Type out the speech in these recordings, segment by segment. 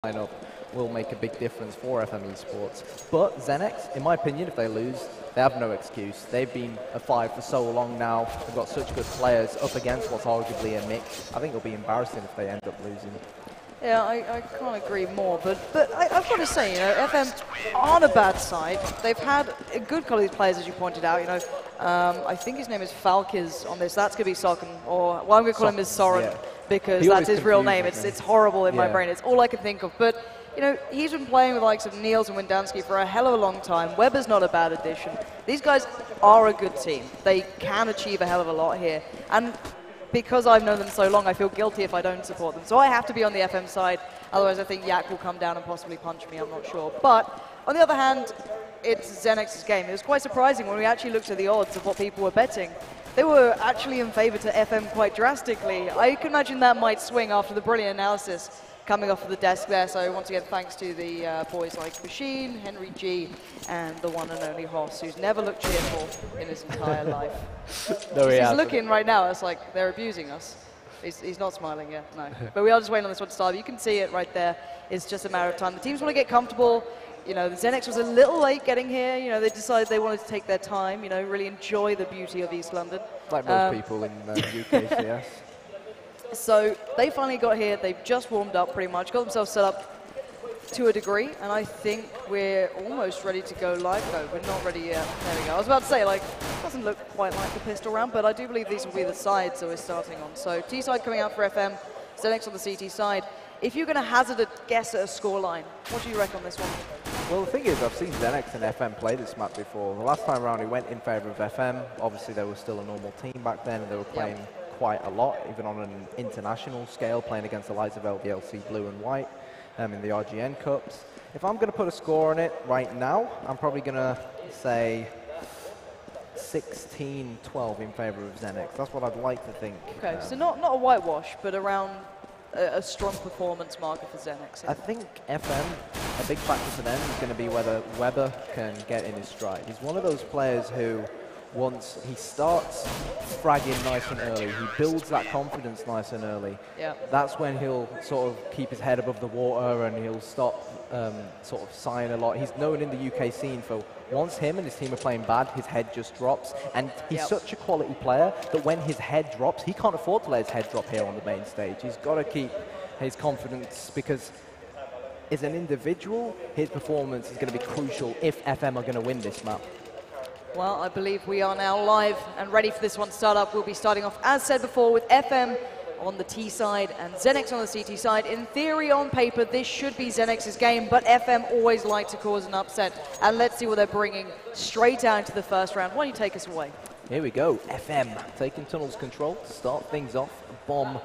lineup will make a big difference for FM-eSports. But XENEX, in my opinion, if they lose, they have no excuse. They've been a 5 for so long now. They've got such good players up against what's arguably a mix. I think it'll be embarrassing if they end up losing. Yeah, I can't agree more, but I've got to say, you know, FM aren't a bad side. They've had a good quality of players, as you pointed out. You know, I think his name is Falkiz on this. That's going to be Socken, or well, I'm going to call him is Soren, yeah, because that's his real name. It's horrible in my brain. It's all I can think of. But you know, he's been playing with the likes of Niels and Windansky for a hell of a long time. Weber's not a bad addition. These guys are a good team. They can achieve a hell of a lot here, and because I've known them so long, I feel guilty if I don't support them. So I have to be on the FM side. Otherwise, I think Yak will come down and possibly punch me. I'm not sure. But on the other hand, it's XENEX's game. It was quite surprising when we actually looked at the odds of what people were betting. They were actually in favor to FM quite drastically. I can imagine that might swing after the brilliant analysis coming off of the desk there. So once again, thanks to the boys like Machine, Henry G, and the one and only Hoss, who's never looked cheerful in his entire life. No, he's looking right now, it's like they're abusing us. He's not smiling yet, no. But we are just waiting on this one to start. You can see it right there. It's just a matter of time. The teams want to get comfortable. You know, the XENEX was a little late getting here. You know, they decided they wanted to take their time, you know, really enjoy the beauty of East London. Like most people in UKCS. So they finally got here. They've just warmed up pretty much, got themselves set up to a degree, and I think we're almost ready to go live. No, we're not ready yet. There we go. I was about to say, like, it doesn't look quite like the pistol round, but I do believe these will be the sides that we're starting on. So T side coming out for FM, XENEX on the CT side. If you're going to hazard a guess at a scoreline, what do you reckon on this one? Well, the thing is, I've seen XENEX and FM play this map before. The last time around, it went in favor of FM. Obviously, they were still a normal team back then, and they were playing quite a lot, even on an international scale, playing against the likes of LVLC Blue and White in the RGN Cups. If I'm going to put a score on it right now, I'm probably going to say 16-12 in favor of XENEX. That's what I'd like to think. Okay, so not a whitewash, but around a strong performance marker for XENEX. I think FM, a big factor for them is going to be whether Weber can get in his stride. He's one of those players who, once he starts fragging nice and early, he builds that confidence nice and early. Yeah. That's when he'll sort of keep his head above the water and he'll stop sort of sighing a lot. He's known in the UK scene for once him and his team are playing bad, his head just drops. And he's such a quality player that when his head drops, he can't afford to let his head drop here on the main stage. He's got to keep his confidence because as an individual, his performance is going to be crucial if FM are going to win this map. Well, I believe we are now live and ready for this one to start up. We'll be starting off, as said before, with FM on the T side and XENEX on the CT side. In theory, on paper, this should be XENEX's game, but FM always like to cause an upset. And let's see what they're bringing straight out into the first round. Why don't you take us away? Here we go. FM taking tunnels control to start things off. Bomb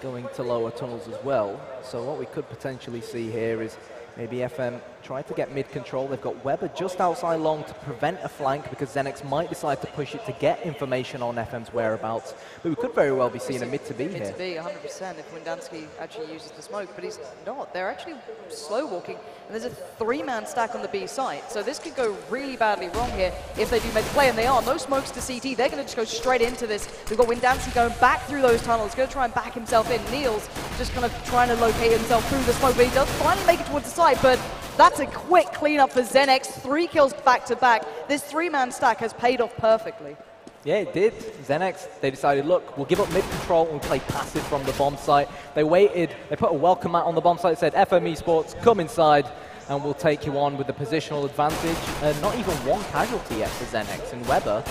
going to lower tunnels as well. So what we could potentially see here is maybe FM try to get mid control. They've got Weber just outside long to prevent a flank because XENEX might decide to push it to get information on FM's whereabouts. But we could very well be seeing a mid to B here. Mid to B, 100%, if Windansky actually uses the smoke, but he's not. They're actually slow walking, and there's a 3-man stack on the B side. So this could go really badly wrong here if they do make the play, and they are. No smokes to CT. They're going to just go straight into this. We've got Windansky going back through those tunnels, going to try and back himself in. Niels just kind of trying to locate himself through the smoke, but he does finally make it towards the side, but that's a quick cleanup for XENEX. 3 kills back to back. This 3-man stack has paid off perfectly. Yeah, it did. XENEX, they decided, look, we'll give up mid-control and we'll play passive from the bomb site. They waited, they put a welcome mat on the bomb site, said, FM-eSports, come inside, and we'll take you on with the positional advantage. Not even one casualty yet for XENEX. And Weber,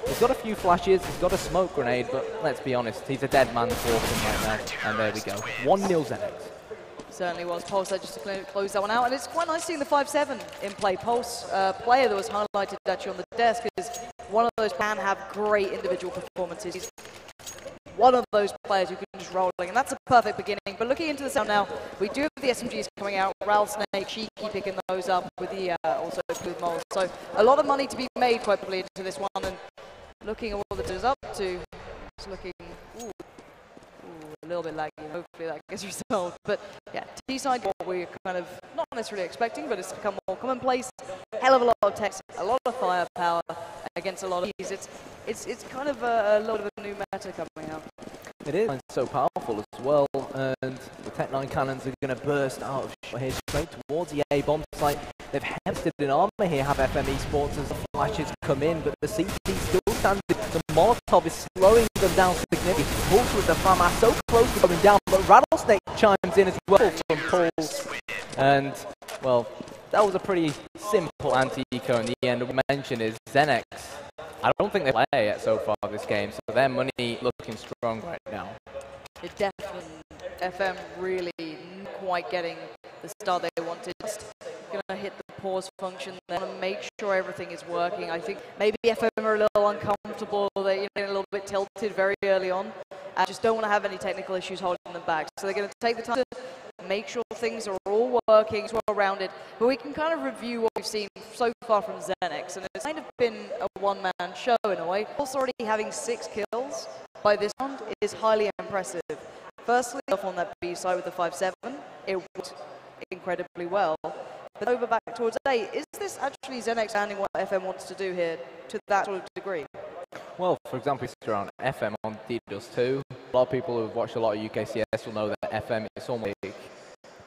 he's got a few flashes, he's got a smoke grenade, but let's be honest, he's a dead man for them right now. And there we go. 1-0 XENEX. Certainly was. Pulse there just to close that one out. And it's quite nice seeing the 5-7 in play. Pulse, player that was highlighted actually on the desk, is one of those can have great individual performances. He's one of those players who can just rolling, and that's a perfect beginning. But looking into the sound now, we do have the SMGs coming out. Ral Snake, Cheeky picking those up with the also Blue Moles. So a lot of money to be made quite probably into this one. And looking at what it is up to, it's looking a little bit laggy. Hopefully that gets resolved. But yeah, T-side, what we're kind of not necessarily expecting, but it's become more commonplace. Hell of a lot of text, a lot of firepower against a lot of these. It's kind of a lot of a new meta coming out. It is. It's so powerful as well, and the Tech-9 cannons are going to burst out of shot here straight towards the A bomb site. They've hamstered in armor here, have FM-eSports as the flashes come in, but the CT still standing. The Molotov is slowing them down significantly. Pulse with the FAMAS so close to coming down, but Rattlesnake chimes in as well from Pulse. And, well, that was a pretty simple anti-eco in the end. What we mentioned is XENEX. I don't think they play yet so far this game, so their money looking strong right now. It definitely, FM really quite getting the start they wanted. Just gonna hit the pause function. They want to make sure everything is working. I think maybe FM are a little uncomfortable. They're a little bit tilted very early on. I just don't want to have any technical issues holding them back. So they're going to take the time to make sure things are all working, it's well rounded. But we can kind of review what we've seen so far from XENEX, and it's kind of been a one-man show in a way. Also already having 6 kills by this round is highly impressive. Firstly, off on that B side with the 5-7, it worked incredibly well. But over back towards A, is this actually XENEX understanding what FM wants to do here to that sort of degree? Well, for example, around FM on DDoS 2. A lot of people who've watched a lot of UKCS will know that FM is almost like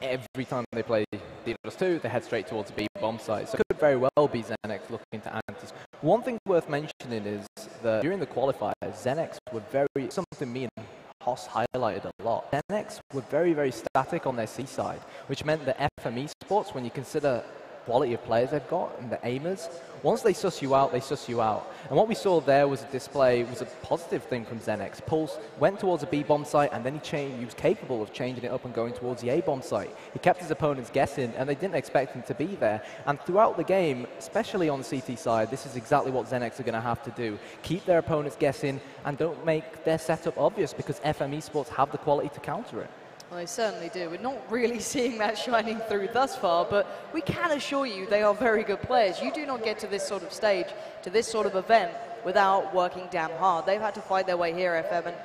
every time they play DDoS 2, they head straight towards the B bomb site. So it could very well be XENEX looking to anti. One thing worth mentioning is that during the qualifiers, XENEX were very, something me and Hoss highlighted a lot. XENEX were very, very static on their C side, which meant that FM-eSports, when you consider quality of players they've got and the aimers, once they suss you out, they suss you out. And what we saw there was a display, was a positive thing from XENEX. Pulse went towards a B bomb site and then he was capable of changing it up and going towards the A bomb site. He kept his opponents guessing and they didn't expect him to be there. And throughout the game, especially on the CT side, this is exactly what XENEX are going to have to do. Keep their opponents guessing and don't make their setup obvious, because FM-eSports have the quality to counter it. Well, they certainly do. We're not really seeing that shining through thus far, but we can assure you they are very good players. You do not get to this sort of stage, to this sort of event, without working damn hard. They've had to fight their way here, FM, and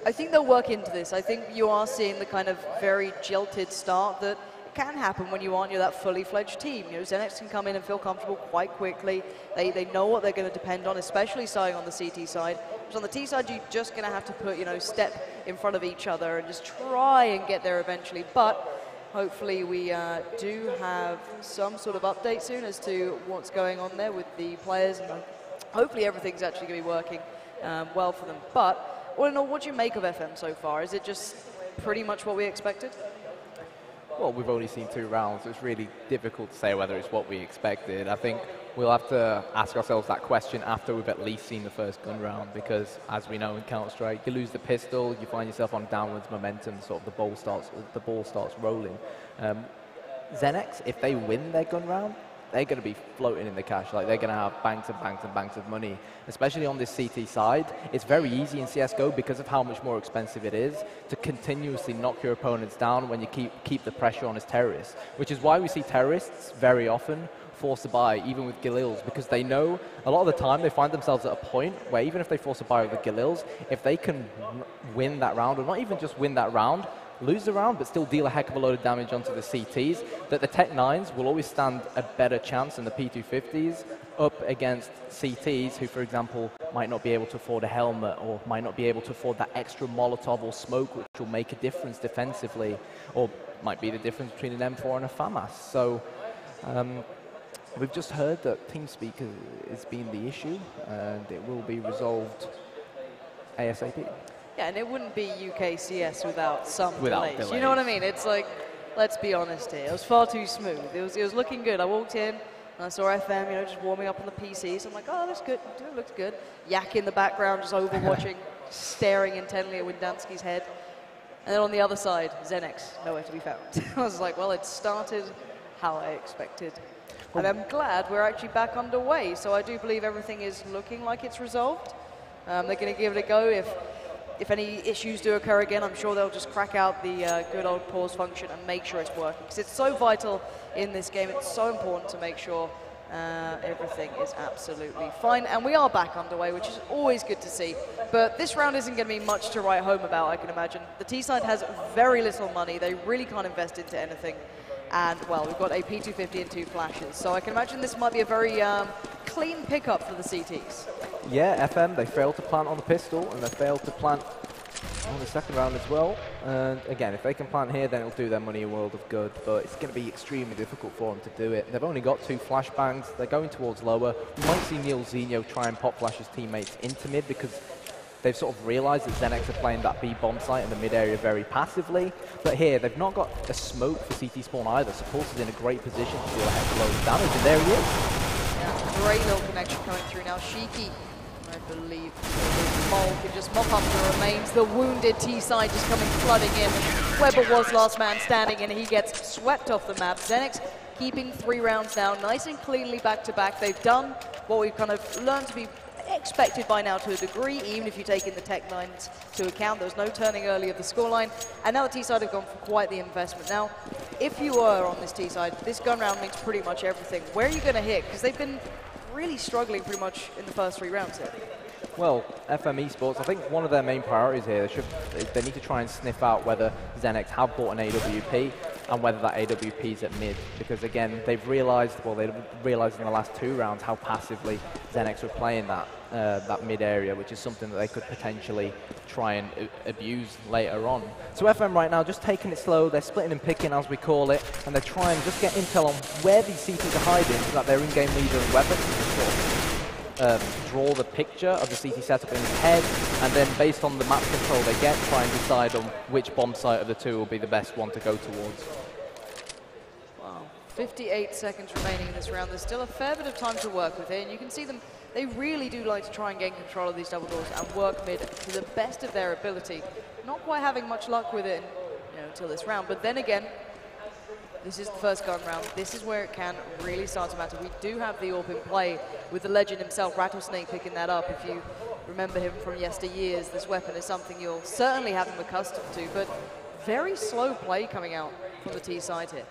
I think they'll work into this. I think you are seeing the kind of very jilted start that can happen when you aren't that fully fledged team. XENEX can come in and feel comfortable quite quickly. They know what they're going to depend on, especially starting on the CT side. Because on the T side, you're just going to have to put, step in front of each other and just try and get there eventually. But hopefully we do have some sort of update soon as to what's going on there with the players. And hopefully everything's actually going to be working well for them. But all in all, what do you make of FM so far? Is it just pretty much what we expected? Well, we've only seen 2 rounds, so it's really difficult to say whether it's what we expected. I think we'll have to ask ourselves that question after we've at least seen the first gun round, because as we know in Counter-Strike, you lose the pistol, you find yourself on downwards momentum, sort of the ball starts rolling. XENEX, if they win their gun round, they're going to be floating in the cash. Like, they're going to have banks and banks and banks of money, especially on this CT side. It's very easy in CSGO because of how much more expensive it is to continuously knock your opponents down when you keep the pressure on as terrorists, which is why we see terrorists very often force a buy, even with Galils, because they know a lot of the time they find themselves at a point where even if they force a buy with the Galils, if they can win that round, or not even just win that round, lose the round, but still deal a heck of a load of damage onto the CTs, that the Tech-9s will always stand a better chance than the P250s up against CTs who, for example, might not be able to afford a helmet or might not be able to afford that extra Molotov or smoke, which will make a difference defensively, or might be the difference between an M4 and a FAMAS. So we've just heard that TeamSpeak has been the issue, and it will be resolved ASAP. Yeah, and it wouldn't be UKCS without some delays. You know what I mean? It's like, let's be honest here. It was far too smooth. It was looking good. I walked in and I saw FM, just warming up on the PCs. I'm like, oh, that's good. It looks good. Yak in the background, just overwatching, staring intently at Windansky's head. And then on the other side, XENEX, nowhere to be found. I was like, well, it started how I expected. And I'm glad we're actually back underway. So I do believe everything is looking like it's resolved. They're going to give it a go. If any issues do occur again, I'm sure they'll just crack out the good old pause function and make sure it's working. Because it's so vital in this game. It's so important to make sure everything is absolutely fine. And we are back underway, which is always good to see. But this round isn't going to be much to write home about, I can imagine. The T-side has very little money. They really can't invest into anything. And, well, we've got a P250 and 2 flashes. So I can imagine this might be a very clean pickup for the CTs. Yeah, FM, they failed to plant on the pistol, and they failed to plant on the second round as well. And again, if they can plant here, then it'll do their money a world of good. But it's going to be extremely difficult for them to do it. They've only got 2 flashbangs. They're going towards lower. We might see NeilZeno try and pop flash his teammates into mid because they've sort of realized that XENEX are playing that B bomb site in the mid area very passively. But here, they've not got a smoke for CT spawn either. So Pulse is in a great position to deal a heck of a load of damage. And there he is. Yeah, great little connection coming through now. Shiki, I believe, Mole can just mop up the remains. The wounded T-side just coming flooding in. Weber was last man standing and he gets swept off the map. XENEX keeping 3 rounds now, nice and cleanly back to back. They've done what we've kind of learned to be expected by now to a degree, even if you take in the tech lines to account. There was no turning early of the scoreline, and now the T-side have gone for quite the investment. Now, if you are on this T-side, this gun round means pretty much everything. Where are you going to hit? Because they've been really struggling pretty much in the first 3 rounds here. Well, FM-eSports, I think one of their main priorities here, they need to try and sniff out whether XENEX have bought an AWP and whether that AWP is at mid. Because again, they've realized, well, they realized in the last 2 rounds how passively XENEX were playing that mid area, which is something that they could potentially try and abuse later on. So FM right now just taking it slow, they're splitting and picking as we call it, and they're trying to just get intel on where these CTs are hiding so that their in-game leader and weapon can draw the picture of the CT setup in his head, and then based on the map control they get, try and decide on which bomb site of the 2 will be the best one to go towards. Wow, 58 seconds remaining in this round. There's still a fair bit of time to work with it, and you can see them, they really do like to try and gain control of these double doors and work mid to the best of their ability. Not quite having much luck with it, until this round, but then again, this is the first gun round. This is where it can really start to matter. We do have the AWP in play with the legend himself, Rattlesnake, picking that up. If you remember him from yesteryears, this weapon is something you'll certainly have him accustomed to, but very slow play coming out from the T side here.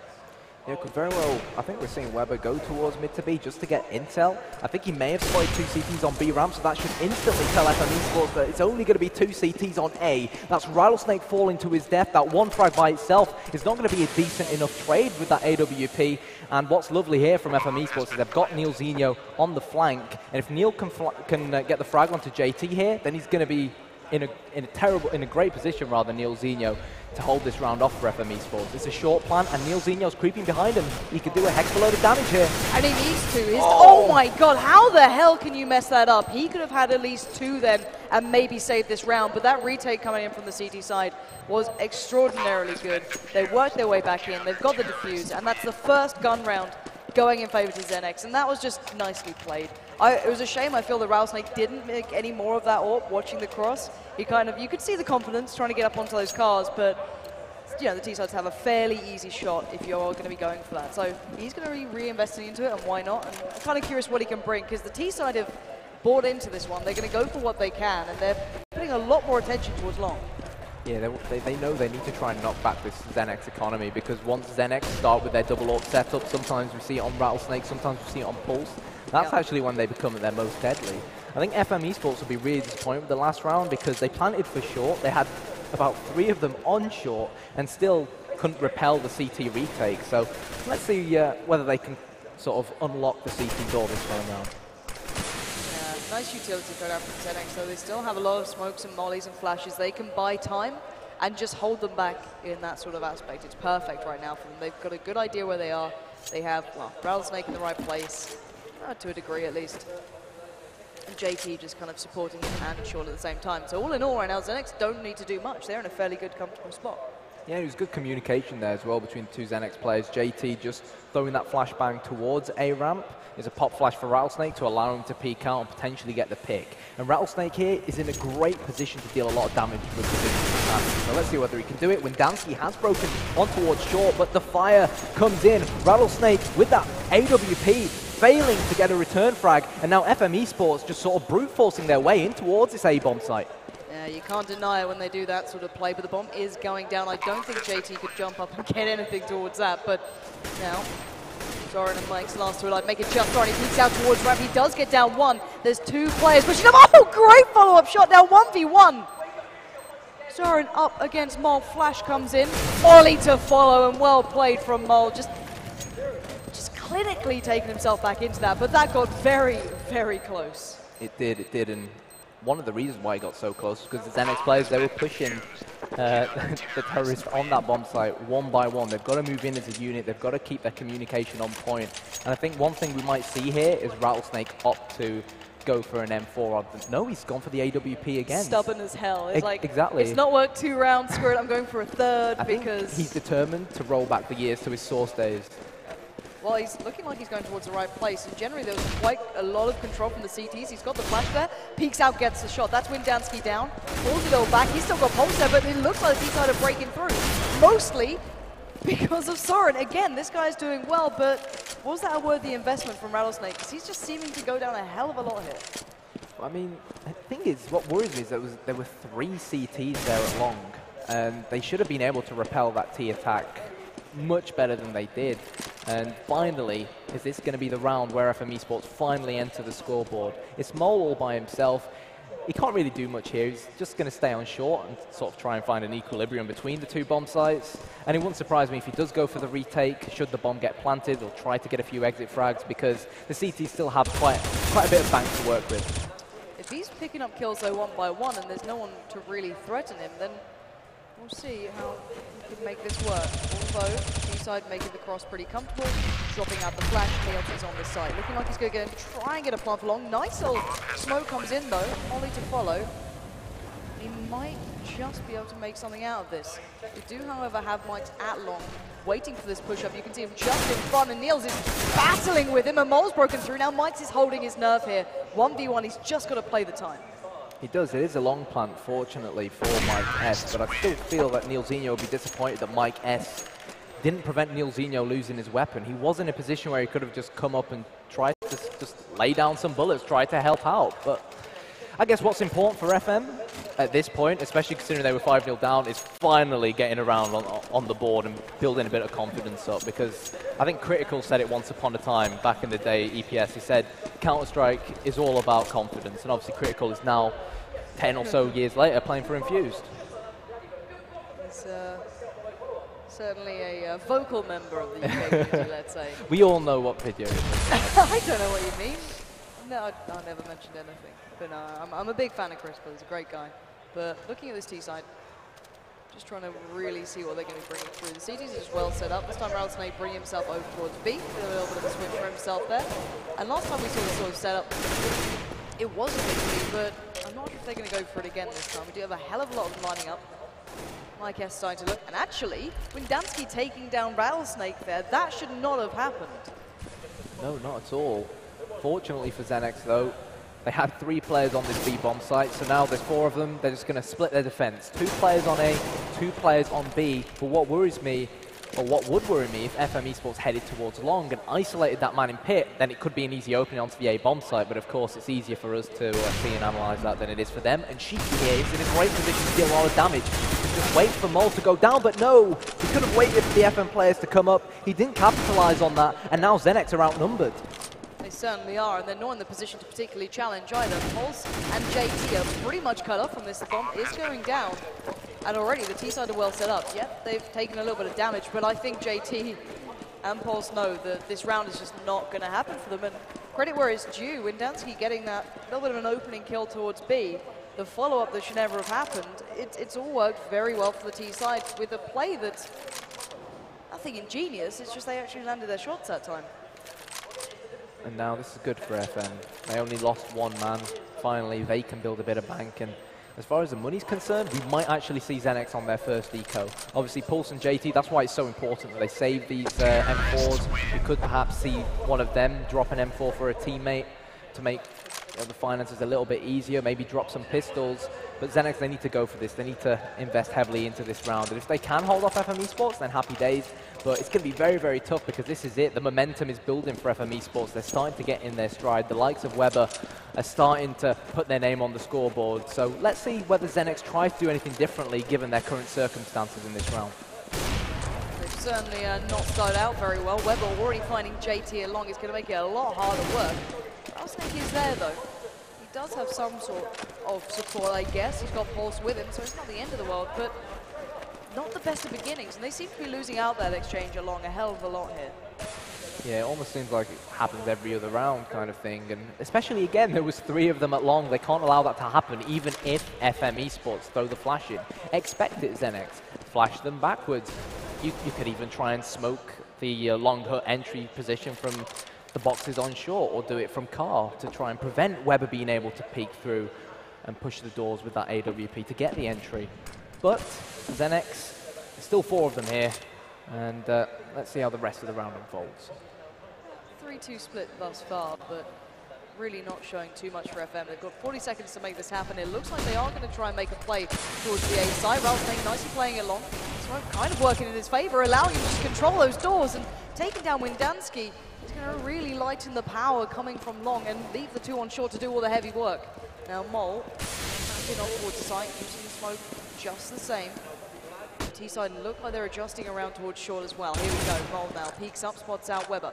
Yeah, could very well, I think we're seeing Weber go towards mid to B just to get intel. I think he may have spotted 2 CTs on B ramp, so that should instantly tell FM-eSports that it's only going to be 2 CTs on A. That's Rattlesnake falling to his death. That 1 frag by itself is not going to be a decent enough trade with that AWP. And what's lovely here from FM-eSports is they've got NeilZeno on the flank, and if Neil can get the frag onto JT here, then he's going to be in a great position rather than NeilZeno to hold this round off for FM-eSports. It's a short plan, and NeilZeno's creeping behind him. He could do a heck of a load of damage here. And he needs to. Oh my god, how the hell can you mess that up? He could have had at least 2 then and maybe saved this round, but that retake coming in from the CT side was extraordinarily good. They worked their way back in, they've got the defuse, and that's the first gun round going in favor to XENEX, and that was just nicely played. It was a shame, I feel that Rattlesnake didn't make any more of that AWP watching the cross. He you could see the confidence trying to get up onto those cars, but the T-sides have a fairly easy shot if you're going to be going for that. So he's going to be reinvesting into it, and why not? And I'm kind of curious what he can bring, because the T-side have bought into this one. They're going to go for what they can, and they're putting a lot more attention towards long. Yeah, they know they need to try and knock back this XENEX economy, because once XENEX start with their double AWP setup, sometimes we see it on Rattlesnake, sometimes we see it on Pulse. That's actually when they become at their most deadly. I think FM-eSports will be really disappointed with the last round because they planted for short. They had about 3 of them on short and still couldn't repel the CT retake. So let's see whether they can sort of unlock the CT door this time around. Nice utility thrown out from XENEX, so they still have a lot of smokes and mollies and flashes. They can buy time and just hold them back in that sort of aspect. It's perfect right now for them. They've got a good idea where they are. They have, well, Rattlesnake in the right place, to a degree at least. And JT just kind of supporting him and short at the same time. So all in all right now, XENEX don't need to do much. They're in a fairly good, comfortable spot. Yeah, it was good communication there as well between the 2 XENEX players. JT just throwing that flashbang towards A ramp is a pop flash for Rattlesnake to allow him to peek out and potentially get the pick. And Rattlesnake here is in a great position to deal a lot of damage with the so let's see whether he can do it. When Dansky has broken on towards short, but the fire comes in. Rattlesnake with that AWP failing to get a return frag, and now FM-eSports just sort of brute forcing their way in towards this A-bomb site. Yeah, you can't deny it when they do that sort of play, but the bomb is going down. I don't think JT could jump up and get anything towards that, but now Zoran and Mike's last 2 alive, make it just Zoran. He peeks out towards ramp. He does get down 1. There's 2 players pushing up. Oh, great follow-up shot now, 1v1. Zoran up against Mole. Flash comes in. Ollie to follow, and well played from Mole. Just clinically taking himself back into that, but that got very, very close. It did, and one of the reasons why he got so close was because the XENEX players, they were pushing the terrorists on that bomb site one by one. They've got to move in as a unit. They've got to keep their communication on point. And I think one thing we might see here is Rattlesnake opt to go for an M4. No, he's gone for the AWP again. Stubborn as hell. It's like, exactly. It's not worked 2 rounds, screw it, I'm going for a third. I because think he's determined to roll back the years to his source days. Well, he's looking like he's going towards the right place, and generally there was quite a lot of control from the CTs. He's got the flash there, peeks out, gets the shot. That's Windansky down, pulls it all back. He's still got Pulse there, but it looks like he's started breaking through. Mostly because of Soren. Again, this guy's doing well, but was that a worthy investment from Rattlesnake? Because he's just seeming to go down a hell of a lot here. I mean, the thing is, what worries me is there were 3 CTs there at long, and they should have been able to repel that T attack much better than they did. And finally, is this going to be the round where FM-eSports finally enter the scoreboard? It's Mole all by himself. He can't really do much here. He's just going to stay on short and sort of try and find an equilibrium between the 2 bomb sites. And it wouldn't surprise me if he does go for the retake, should the bomb get planted, or try to get a few exit frags, because the CTs still have quite a bit of bank to work with. If he's picking up kills though 1 by 1 and there's no one to really threaten him, then we'll see how he can make this work. Although, T-side making the cross pretty comfortable, dropping out the flash, Niels is on the side. Looking like he's going to try and get a plant along. Nice little smoke comes in though, Molly to follow. He might just be able to make something out of this. We do, however, have Mike's at long, waiting for this push-up. You can see him just in front, and Niels is battling with him, and Mole's broken through. Now Mike's is holding his nerve here. 1v1, he's just got to play the time. He does. It is a long plant, fortunately, for Mike S, but I still feel that Nielzinho would be disappointed that Mike S didn't prevent Nielzinho losing his weapon. He was in a position where he could have just come up and tried to just lay down some bullets, try to help out. But I guess what's important for FM at this point, especially considering they were 5-0 down, is finally getting around on the board and building a bit of confidence up, because I think Critical said it once upon a time back in the day, EPS. He said Counter-Strike is all about confidence, and obviously Critical is now 10 or so years later playing for Infused. He's certainly a vocal member of the UK community, let's say. We all know what video it is. I don't know what you mean. No, I never mentioned anything. But no, I'm a big fan of Chris, but he's a great guy. But looking at this T side, just trying to really see what they're going to be bringing through. The CTs is well set up. This time Rattlesnake bringing himself over towards B. A little bit of a switch for himself there. And last time we saw this sort of setup, it was a big lead, but I'm not sure if they're going to go for it again this time. We do have a hell of a lot of them lining up. Mike S starting to look. And actually, Windansky taking down Rattlesnake there, that should not have happened. No, not at all. Fortunately for XENEX, though, they had 3 players on this B bomb site, so now there's 4 of them. They're just going to split their defense. 2 players on A, 2 players on B. But what worries me, or what would worry me, if FM-eSports headed towards long and isolated that man in pit, then it could be an easy opening onto the A bomb site. But of course, it's easier for us to see and analyze that than it is for them. And Shiki here is in a great position to deal a lot of damage. He can just wait for Mole to go down, but no! He could have waited for the FM players to come up. He didn't capitalize on that, and now XENEX are outnumbered. They certainly are, and they're not in the position to particularly challenge either. Pulse and JT are pretty much cut off from this. The bomb is going down, and already the T-side are well set up. Yep, they've taken a little bit of damage, but I think JT and Pulse know that this round is just not going to happen for them, and credit where it's due. Windansky getting that little bit of an opening kill towards B. The follow-up that should never have happened, it's all worked very well for the T-side with a play that's nothing ingenious, it's just they actually landed their shots that time. And now this is good for FM. They only lost 1 man. Finally, they can build a bit of bank. And as far as the money's concerned, we might actually see XENEX on their first eco. Obviously, Pulse and JT, that's why it's so important that they save these M4s. We could perhaps see one of them drop an M4 for a teammate to make the finances a little bit easier, maybe drop some pistols. But XENEX, they need to go for this. They need to invest heavily into this round. And if they can hold off FM-eSports, then happy days. But it's going to be very, very tough, because this is it. The momentum is building for FM-eSports. They're starting to get in their stride. The likes of Weber are starting to put their name on the scoreboard. So let's see whether XENEX tries to do anything differently given their current circumstances in this round. They've certainly not started out very well. Weber already finding JT along is going to make it a lot harder work. Rattlesnake is there, though. He does have some sort of support, I guess. He's got Pulse with him, so it's not the end of the world, but not the best of beginnings, and they seem to be losing out that exchange along a hell of a lot here. Yeah, it almost seems like it happens every other round kind of thing. And especially, again, there was 3 of them at long. They can't allow that to happen, even if FM-eSports throw the flash in. Expect it, XENEX. Flash them backwards. You could even try and smoke the long hut entry position from the boxes on short, or do it from car to try and prevent Weber being able to peek through and push the doors with that AWP to get the entry. But XENEX, still 4 of them here, and let's see how the rest of the round unfolds. 3-2 split thus far, but really not showing too much for FM. They've got 40 seconds to make this happen. It looks like they are going to try and make a play towards the A side. Rattlesnake nicely playing it long. So kind of working in his favor, allowing him to control those doors and taking down Windansky. He's going to really lighten the power coming from long and leave the 2 on short to do all the heavy work. Now Mole, backing off towards the site, using the smoke just the same. T-side look like they're adjusting around towards short as well. Here we go, Mole now peeks up, spots out Weber.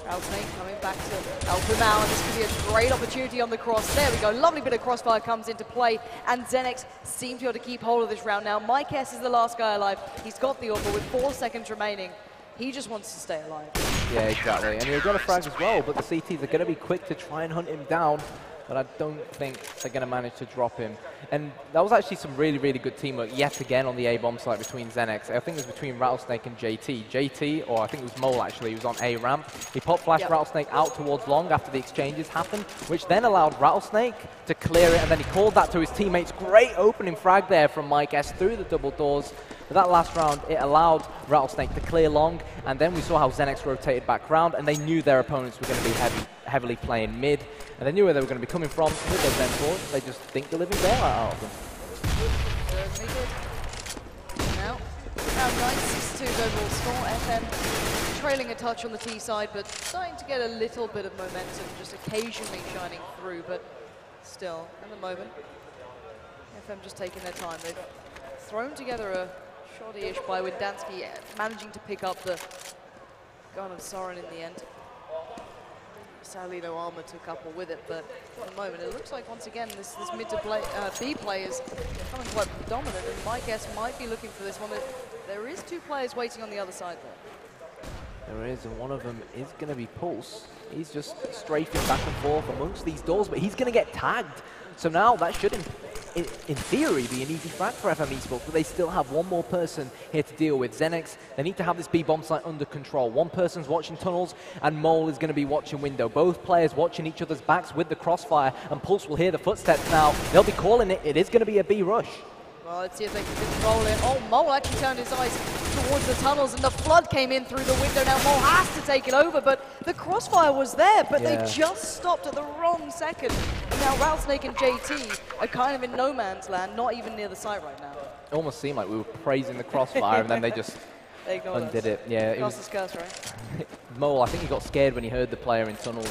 Rattlesnake coming back to help him out, and this could be a great opportunity on the cross. There we go, lovely bit of crossfire comes into play, and XENEX seem to be able to keep hold of this round now. Mike S is the last guy alive. He's got the offer with 4 seconds remaining. He just wants to stay alive. Yeah, exactly, and he'll get a frag as well, but the CTs are going to be quick to try and hunt him down. But I don't think they're going to manage to drop him. And that was actually some really, really good teamwork yet again on the A-bomb site between XENEX. I think it was between Rattlesnake and JT. JT, or I think it was Mole actually, he was on A ramp. He popped flash Rattlesnake out towards long after the exchanges happened, which then allowed Rattlesnake to clear it, and then he called that to his teammates. Great opening frag there from Mike S through the double doors. But that last round, it allowed Rattlesnake to clear long, and then we saw how XENEX rotated back round, and they knew their opponents were going to be heavily playing mid, and they knew where they were going to be coming from with their Zen They just think the living daylight out of them. Certainly did. Now, round 9, 6-2 overall score. FM trailing a touch on the T side, but starting to get a little bit of momentum, just occasionally shining through, but still, at the moment, FM just taking their time. They've thrown together a shoddy-ish by Windansky, managing to pick up the gun of Soren in the end. Sadly, no armor to couple with it, but at the moment, it looks like once again this mid to play, B play is becoming quite dominant, and Mike S might be looking for this one. There is 2 players waiting on the other side there. There is, and one of them is going to be Pulse. He's just strafing back and forth amongst these doors, but he's going to get tagged. So now that should, in theory, be an easy frag for FM-eSports, but they still have one more person here to deal with. XENEX, they need to have this B-bomb site under control. One person's watching tunnels, and Mole is going to be watching window. Both players watching each other's backs with the crossfire, and Pulse will hear the footsteps now. They'll be calling it. It is going to be a B rush. Well, let's see if they can control it. Oh, Mole actually turned his eyes towards the tunnels, and the flood came in through the window. Now Mole has to take it over, but the crossfire was there, but they just stopped at the wrong second. And now Rattlesnake and JT are kind of in no man's land, not even near the site right now. It almost seemed like we were praising the crossfire, and then they just undid it. Yeah, it was curse, right? Mole, I think he got scared when he heard the player in tunnels.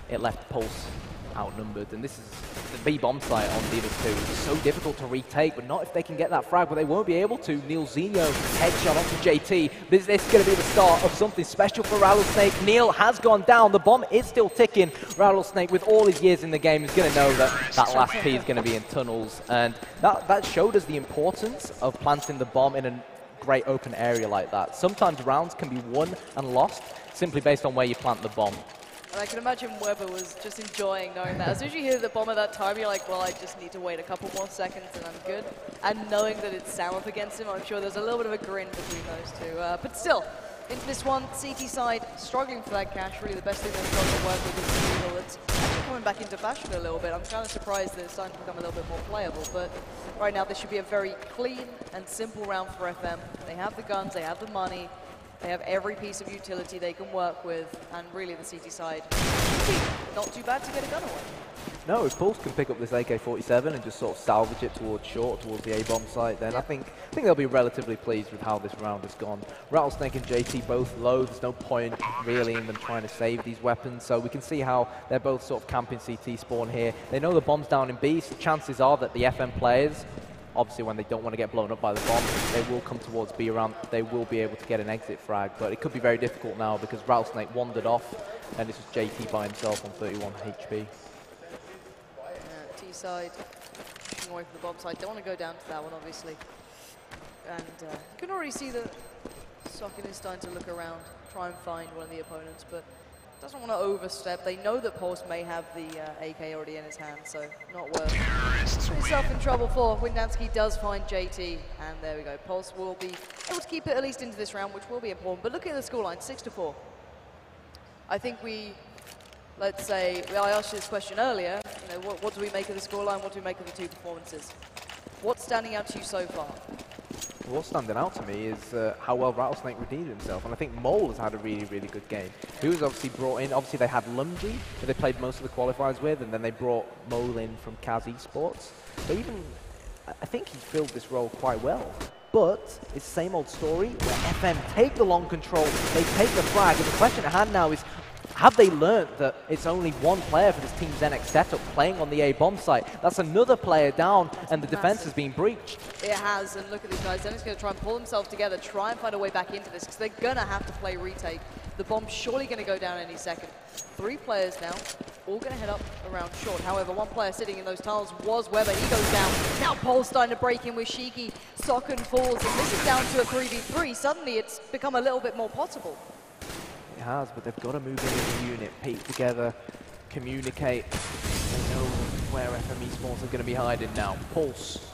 It left Pulse outnumbered, and this is the B-bomb site on the other 2. It's so difficult to retake, but not if they can get that frag, but they won't be able to. Neil Zeno headshot onto JT. This is going to be the start of something special for Rattlesnake. Neil has gone down. The bomb is still ticking. Rattlesnake, with all his years in the game, is going to know that that last P is going to be in tunnels, and that showed us the importance of planting the bomb in a great open area like that. Sometimes rounds can be won and lost simply based on where you plant the bomb. And I can imagine Weber was just enjoying knowing that. As soon as you hear the bomb at that time, you're like, well, I just need to wait a couple more seconds and I'm good. And knowing that it's Sam up against him, I'm sure there's a little bit of a grin between those 2. But still, into this one, CT side struggling for that cash. Really the best thing they've got to work with is the Eagle. It's actually coming back into fashion a little bit. I'm kind of surprised that it's starting to become a little bit more playable. But right now, this should be a very clean and simple round for FM. They have the guns, they have the money. They have every piece of utility they can work with, and really the CT side, not too bad to get a gun away. No, if Pulse can pick up this AK-47 and just sort of salvage it towards short, towards the A-bomb site, then I think they'll be relatively pleased with how this round has gone. Rattlesnake and JT both low. There's no point really in them trying to save these weapons, so we can see how they're both sort of camping CT spawn here. They know the bomb's down in B, so chances are that the FM players, obviously when they don't want to get blown up by the bomb, they will come towards B round. They will be able to get an exit frag, but it could be very difficult now because Rattlesnake wandered off, and this was JT by himself on 31 HP. T-side, pushing away from the bomb side. Don't want to go down to that one, obviously. And you can already see the Socken is starting to look around, try and find one of the opponents, but doesn't want to overstep. They know that Pulse may have the AK already in his hand, so not worth putting himself in trouble for. Windansky does find JT, and there we go. Pulse will be able to keep it at least into this round, which will be important. But looking at the scoreline, 6-4. I think let's say, I asked you this question earlier, you know, what do we make of the scoreline? What do we make of the two performances? What's standing out to you so far? What's standing out to me is how well Rattlesnake redeemed himself, and I think Mole has had a really, really good game. He was obviously brought in, obviously they had Lumji, who they played most of the qualifiers with, and then they brought Mole in from XENEX. But even, I think he filled this role quite well. But it's the same old story, where FM take the long control, they take the flag, and the question at hand now is, have they learned that it's only one player for this Team XENEX setup playing on the A bomb site? That's another player down, and the defense has been breached. It has, and look at these guys. XENEX going to try and pull themselves together, try and find a way back into this, because they're going to have to play retake. The bomb's surely going to go down any second. 3 players now, all going to head up around short. However, one player sitting in those tunnels was Weber. He goes down. Now Pole's starting to break in with Shiki. Socken falls, and this is down to a 3v3. Suddenly, it's become a little bit more possible. It has, but they've got to move in as a unit, peek together, communicate. They know where FM-eSports are going to be hiding now. Pulse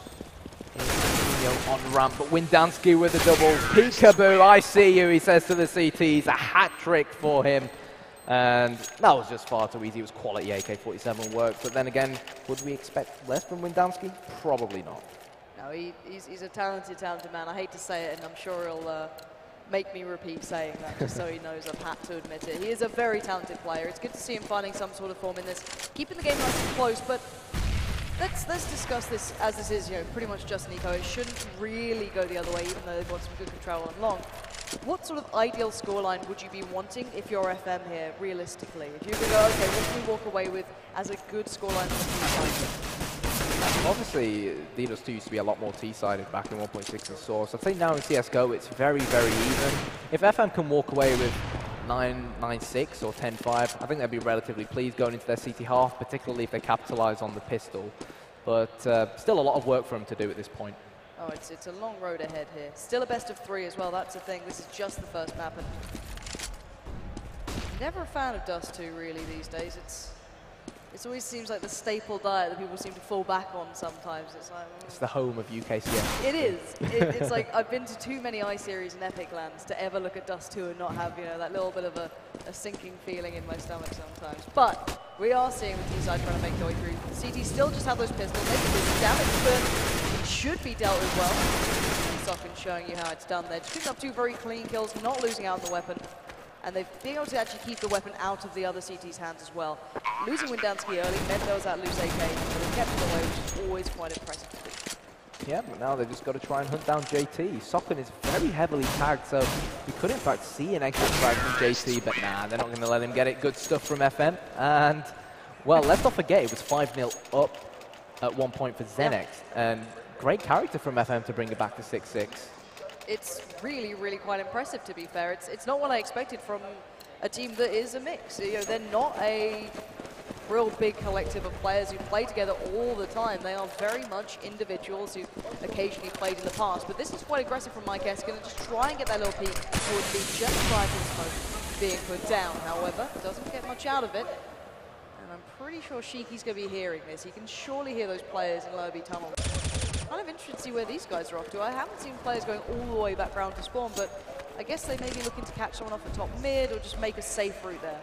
on ramp, but Windansky with the doubles. Peekaboo, I see you, he says to the CTs. A hat trick for him. And that was just far too easy. It was quality AK-47 work. But then again, would we expect less from Windansky? Probably not. No, he's a talented man. I hate to say it, and I'm sure he'll make me repeat saying that just so he knows I've had to admit it. He is a very talented player. It's good to see him finding some sort of form in this, keeping the game nice and close, but let's discuss this as this is, you know, pretty much just an eco. It shouldn't really go the other way, even though they've got some good control on long. What sort of ideal scoreline would you be wanting if you're FM here, realistically? If you could go, okay, what can we walk away with as a good scoreline on the Obviously, DDoS 2 used to be a lot more T-sided back in 1.6 and Source. I'd say now in CSGO, it's very, very even. If FM can walk away with 9-6 or 10-5, I think they'd be relatively pleased going into their CT half, particularly if they capitalize on the pistol. But still a lot of work for them to do at this point. Oh, it's a long road ahead here. Still a best of 3 as well, that's the thing. This is just the first map. And never a fan of Dust 2 really these days. It always seems like the staple diet that people seem to fall back on sometimes. It's like, it's the home of UKCS. It is. It's like I've been to too many iSeries and Epic lands to ever look at Dust 2 and not have, you know, that little bit of a sinking feeling in my stomach sometimes. But we are seeing the T-side trying to make their way through. CT still just have those pistols, making this damage, but it should be dealt with well. Socken showing you how it's done there. Just picking up 2 very clean kills, not losing out on the weapon. And they've been able to actually keep the weapon out of the other CT's hands as well. Losing Windansky early meant there was that loose AK, but they kept it away, which is always quite impressive to see. Yeah, but now they've just got to try and hunt down JT. Socken is very heavily tagged, so we could in fact see an exit frag from JT, but nah, they're not going to let him get it. Good stuff from FM. And, well, let's not forget, it was 5-0 up at one point for XENEX. And great character from FM to bring it back to 6-6. It's really, really quite impressive, to be fair. It's not what I expected from a team that is a mix. You know, they're not a real big collective of players who play together all the time. They are very much individuals who occasionally played in the past. But this is quite aggressive from Mike S. Going to just try and get that little peek towards B just prior to the smoke being put down. However, doesn't get much out of it. And I'm pretty sure Shiki's going to be hearing this. He can surely hear those players in lower B tunnel. Kind of interested to see where these guys are off to. I haven't seen players going all the way back round to spawn, but I guess they may be looking to catch someone off the top mid or just make a safe route there.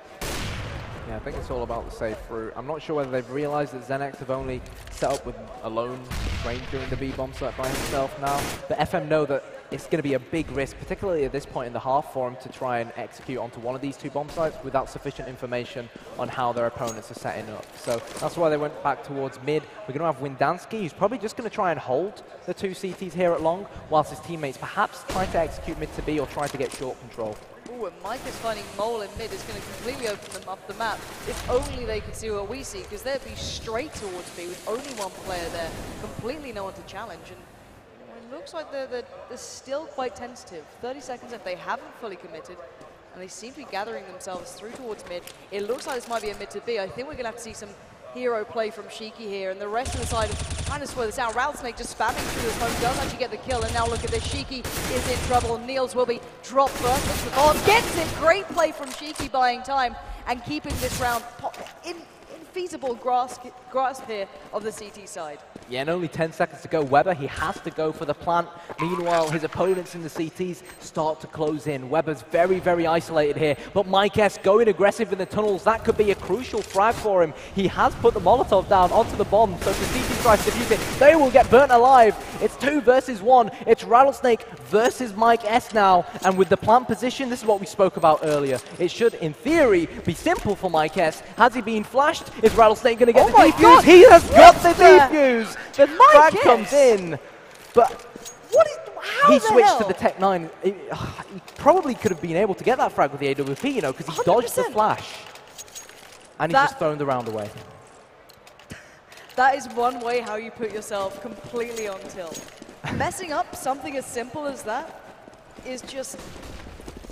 Yeah, I think it's all about the safe route. I'm not sure whether they've realized that XENEX have only set up with a lone Ranger in the B bomb site by himself now, but FM know that it's going to be a big risk, particularly at this point in the half, for him to try and execute onto one of these 2 bomb sites without sufficient information on how their opponents are setting up. So that's why they went back towards mid. We're going to have Windansky, who's probably just going to try and hold the 2 CTs here at long, whilst his teammates perhaps try to execute mid to B or try to get short control. Ooh, and Mike is finding Mole in mid is going to completely open them up the map. If only they could see what we see, because they'd be straight towards B with only 1 player there, completely no one to challenge. And it looks like they're still quite tentative. 30 seconds left, they haven't fully committed, and they seem to be gathering themselves through towards mid. It looks like this might be a mid to B. I think we're going to have to see some hero play from Shiki here, and the rest of the side trying to swear this out. Rattlesnake just spamming through his home, does actually get the kill, and now look at this. Shiki is in trouble. Niels will be dropped first. Looks for the ball, gets it. Great play from Shiki, buying time and keeping this round in feasible grasp here of the CT side. Yeah, and only 10 seconds to go. Weber, he has to go for the plant. Meanwhile, his opponents in the CTs start to close in. Weber's very, very isolated here, but Mike S going aggressive in the tunnels. That could be a crucial frag for him. He has put the Molotov down onto the bomb, so if the CT tries to defuse it, they will get burnt alive. It's 2 versus 1. It's Rattlesnake versus Mike S now, and with the plant position, this is what we spoke about earlier. It should, in theory, be simple for Mike S. Has he been flashed? Is Rattlesnake going to get the defuse? God. He has got the defuse! The frag comes in, but he switched to the Tech 9. He probably could have been able to get that frag with the AWP, you know, because he dodged the flash. And he's just thrown the round away. That is one way how you put yourself completely on tilt. Messing up something as simple as that is just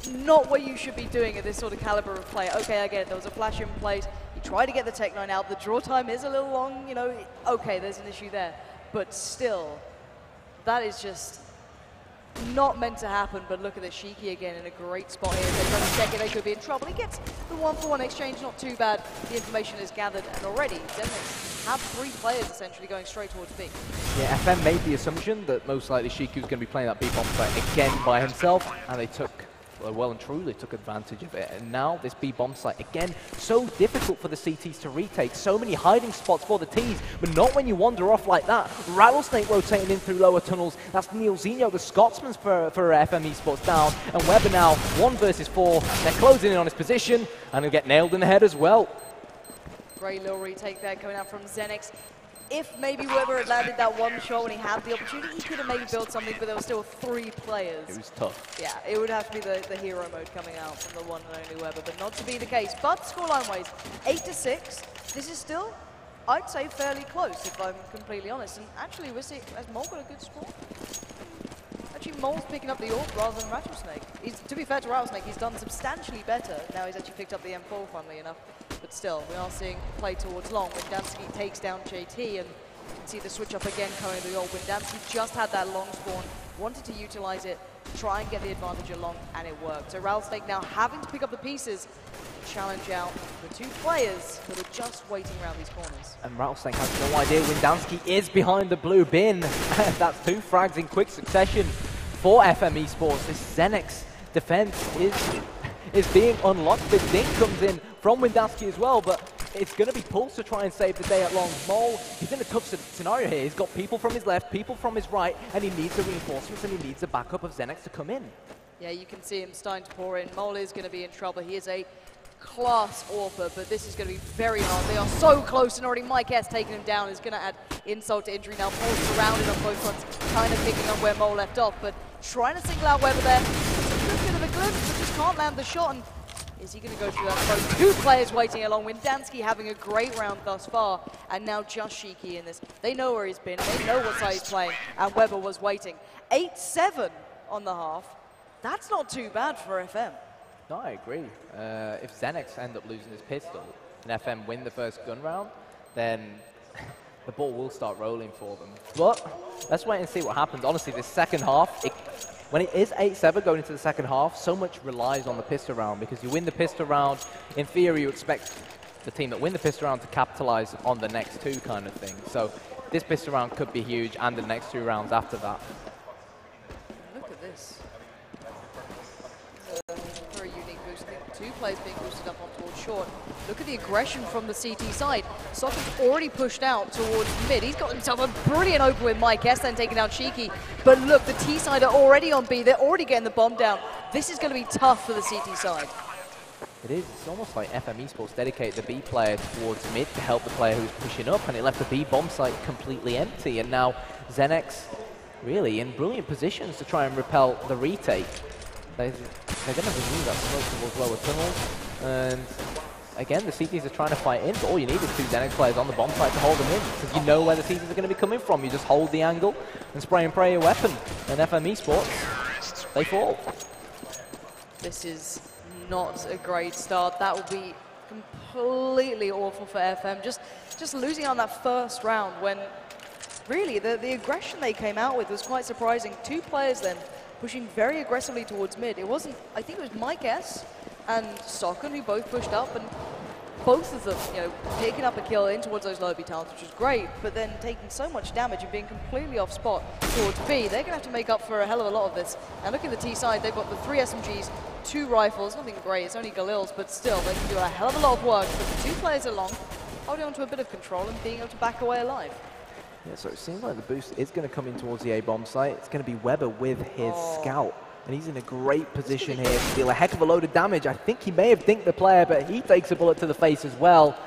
not what you should be doing at this sort of caliber of play. Okay, I get it, there was a flash in place. You try to get the Tech 9 out. The draw time is a little long, you know. Okay, there's an issue there. But still, that is just not meant to happen. But look at this, Shiki again in a great spot here. They're trying to check it, they could be in trouble. He gets the 1-for-1 exchange, not too bad. The information is gathered, and already XENEX have 3 players essentially going straight towards B. Yeah, FM made the assumption that most likely Shiki was going to be playing that B-bomb site again by himself, and they took, well and truly took advantage of it. And now this B-bomb site, again, so difficult for the CTs to retake. So many hiding spots for the Ts, but not when you wander off like that. Rattlesnake rotating in through lower tunnels. That's Nielzinho, the Scotsman for FM-eSports down. And Weber now 1 versus 4. They're closing in on his position, and he'll get nailed in the head as well. Great little retake there coming out from XENEX. If maybe Weber had landed that one shot when he had the opportunity, he could have maybe built something, but there were still 3 players. It was tough. Yeah, it would have to be the hero mode coming out from the one and only Weber, but not to be the case. But scoreline-wise, 8-6. This is still, I'd say, fairly close, if I'm completely honest. And actually, we're seeing, has Mole got a good score? Actually, Mole's picking up the AWP rather than Rattlesnake. To be fair to Rattlesnake, he's done substantially better. Now he's actually picked up the M4, funnily enough. But still, we are seeing play towards long. Windansky takes down JT, and you can see the switch up again coming to the old. Windansky just had that long spawn, wanted to utilize it, try and get the advantage along, and it worked. So Rattlesnake now having to pick up the pieces, challenge out the 2 players that are just waiting around these corners. And Rattlesnake has no idea Windansky is behind the blue bin. That's 2 frags in quick succession for FM-eSports. This XENEX defense is being unlocked. The dink comes in from Windansky as well, but it's going to be Pulse to try and save the day at long. Mole, he's in a tough scenario here. He's got people from his left, people from his right, and he needs the reinforcements and he needs the backup of XENEX to come in. Yeah, you can see him starting to pour in. Mole is going to be in trouble. He is a class AWPer, but this is going to be very hard. They are so close, and already Mike S taking him down is going to add insult to injury. Now Paul's surrounded on both fronts, kind of picking up where Mole left off, but trying to single out Weber there. It's a good bit of a glimpse, but just can't land the shot. And is he going to go through that close? 2 players waiting along. Windansky having a great round thus far, and now just Shiki in this. They know where he's been. They know what side he's playing, and Weber was waiting. 8-7 on the half. That's not too bad for FM. No, I agree. If XENEX end up losing his pistol and FM win the first gun round, then the ball will start rolling for them. But let's wait and see what happens. Honestly, this second half, when it is 8-7 going into the second half, so much relies on the pistol round, because you win the pistol round, in theory you expect the team that win the pistol round to capitalize on the next 2 kind of thing. So this pistol round could be huge, and the next 2 rounds after that. Look at this. Very unique boost. 2 players being boosted up on towards short. Look at the aggression from the CT side. Sokka's already pushed out towards mid. He's got himself a brilliant open with Mike S, then taking down Shiki. But look, the T side are already on B. They're already getting the bomb down. This is going to be tough for the CT side. It is. It's almost like FM-eSports dedicate the B player towards mid to help the player who's pushing up, and it left the B bomb site completely empty. And now XENEX really in brilliant positions to try and repel the retake. They're going to remove that smoke towards lower tunnels, and again, the CTs are trying to fight in, but all you need is 2 XENEX players on the bomb site to hold them in, because you know where the CTs are going to be coming from. You just hold the angle and spray and pray your weapon, and FM-eSports, they fall. This is not a great start. That will be completely awful for FM. Just losing on that first round when really the aggression they came out with was quite surprising. 2 players then pushing very aggressively towards mid. It wasn't, I think it was Mike S and Socken who both pushed up, and both of them, you know, picking up a kill in towards those low B towns, which was great, but then taking so much damage and being completely off spot towards B. They're going to have to make up for a hell of a lot of this. And look at the T side, they've got the 3 SMGs, 2 rifles, nothing great, it's only Galils, but still, they can do a hell of a lot of work. But the 2 players along, holding on to a bit of control and being able to back away alive. Yeah, so it seems like the boost is going to come in towards the A-bomb site. It's going to be Weber with his scout. And he's in a great position here to deal a heck of a load of damage. I think he may have dinked the player, but he takes a bullet to the face as well.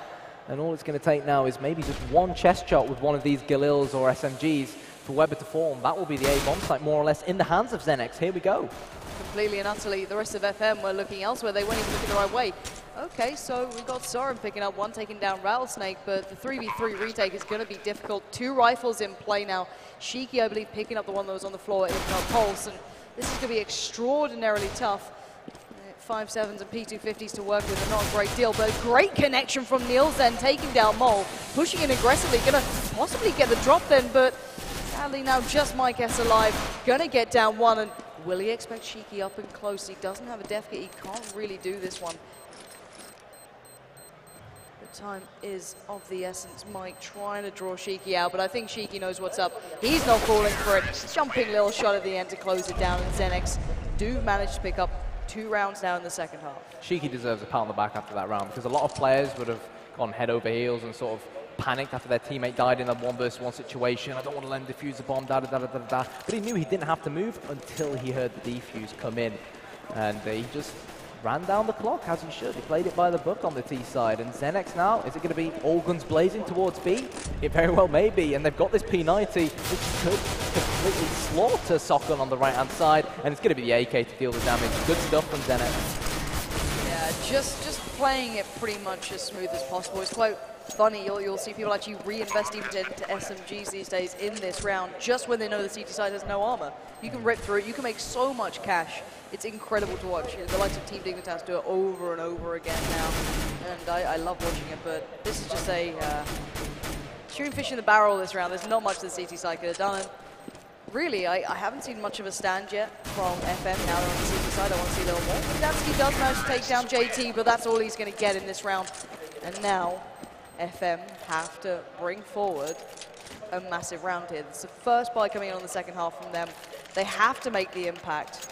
And all it's going to take now is maybe just one chest shot with one of these Galils or SMGs for Weber to fall. And that will be the A-bomb site more or less in the hands of XENEX. Here we go. Completely and utterly, the rest of FM were looking elsewhere. They weren't even looking the right way. Okay, so we got Soren picking up one, taking down Rattlesnake, but the 3v3 retake is going to be difficult. 2 rifles in play now. Shiki, I believe, picking up the one that was on the floor in Pulse, and this is going to be extraordinarily tough. 5.7s and P250s to work with are not a great deal, but a great connection from Niels then, taking down Mole, pushing in aggressively, going to possibly get the drop then, but sadly now just Mike S alive, going to get down one, and will he expect Shiki up and close? He doesn't have a def kit, he can't really do this one. The time is of the essence. Mike trying to draw Shiki out, but I think Shiki knows what's up. He's not falling for it. Jumping little shot at the end to close it down, and XENEX do manage to pick up 2 rounds now in the second half. Shiki deserves a pat on the back after that round, because a lot of players would have gone head over heels and sort of panicked after their teammate died in a 1v1 situation. I don't want to let him defuse the bomb, da-da-da-da-da. But he knew he didn't have to move until he heard the defuse come in. And he just ran down the clock, as he should. He played it by the book on the T side. And XENEX now, is it going to be all guns blazing towards B? It very well may be. And they've got this P90, which could completely slaughter Socken on the right-hand side. And it's going to be the AK to deal the damage. Good stuff from XENEX. Yeah, just playing it pretty much as smooth as possible. It's quite funny, you'll see people actually reinvest even into SMGs these days in this round, just when they know the CT side has no armor. You can rip through it, you can make so much cash. It's incredible to watch. The likes of Team Dignitas do it over and over again now, and I love watching it, but this is just a shooting fish in the barrel this round. There's not much the CT side could have done, and really, I haven't seen much of a stand yet from FM now they're on the CT side. I want to see a little more. Dansky does manage to take down JT, but that's all he's going to get in this round. And now, FM have to bring forward a massive round here. It's the first buy coming in on the second half from them. They have to make the impact.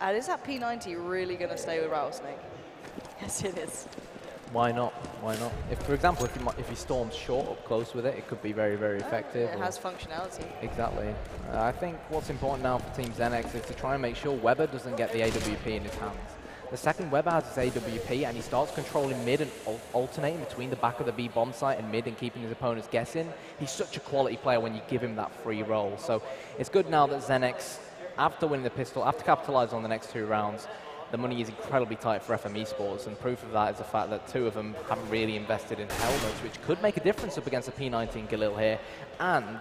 And is that P90 really going to stay with Rattlesnake? Yes, it is. Why not? Why not? If, for example, if he storms short up close with it, it could be very, very effective. It has functionality. Exactly. I think what's important now for Team XENEX is to try and make sure Weber doesn't get the AWP in his hands. The second Weber has his AWP and he starts controlling mid and alternating between the back of the B bomb site and mid and keeping his opponents guessing, he's such a quality player when you give him that free roll. So it's good now that XENEX, after winning the pistol, after capitalizing on the next 2 rounds, the money is incredibly tight for FM-eSports, and proof of that is the fact that 2 of them haven't really invested in helmets, which could make a difference up against a P19 Galil here. And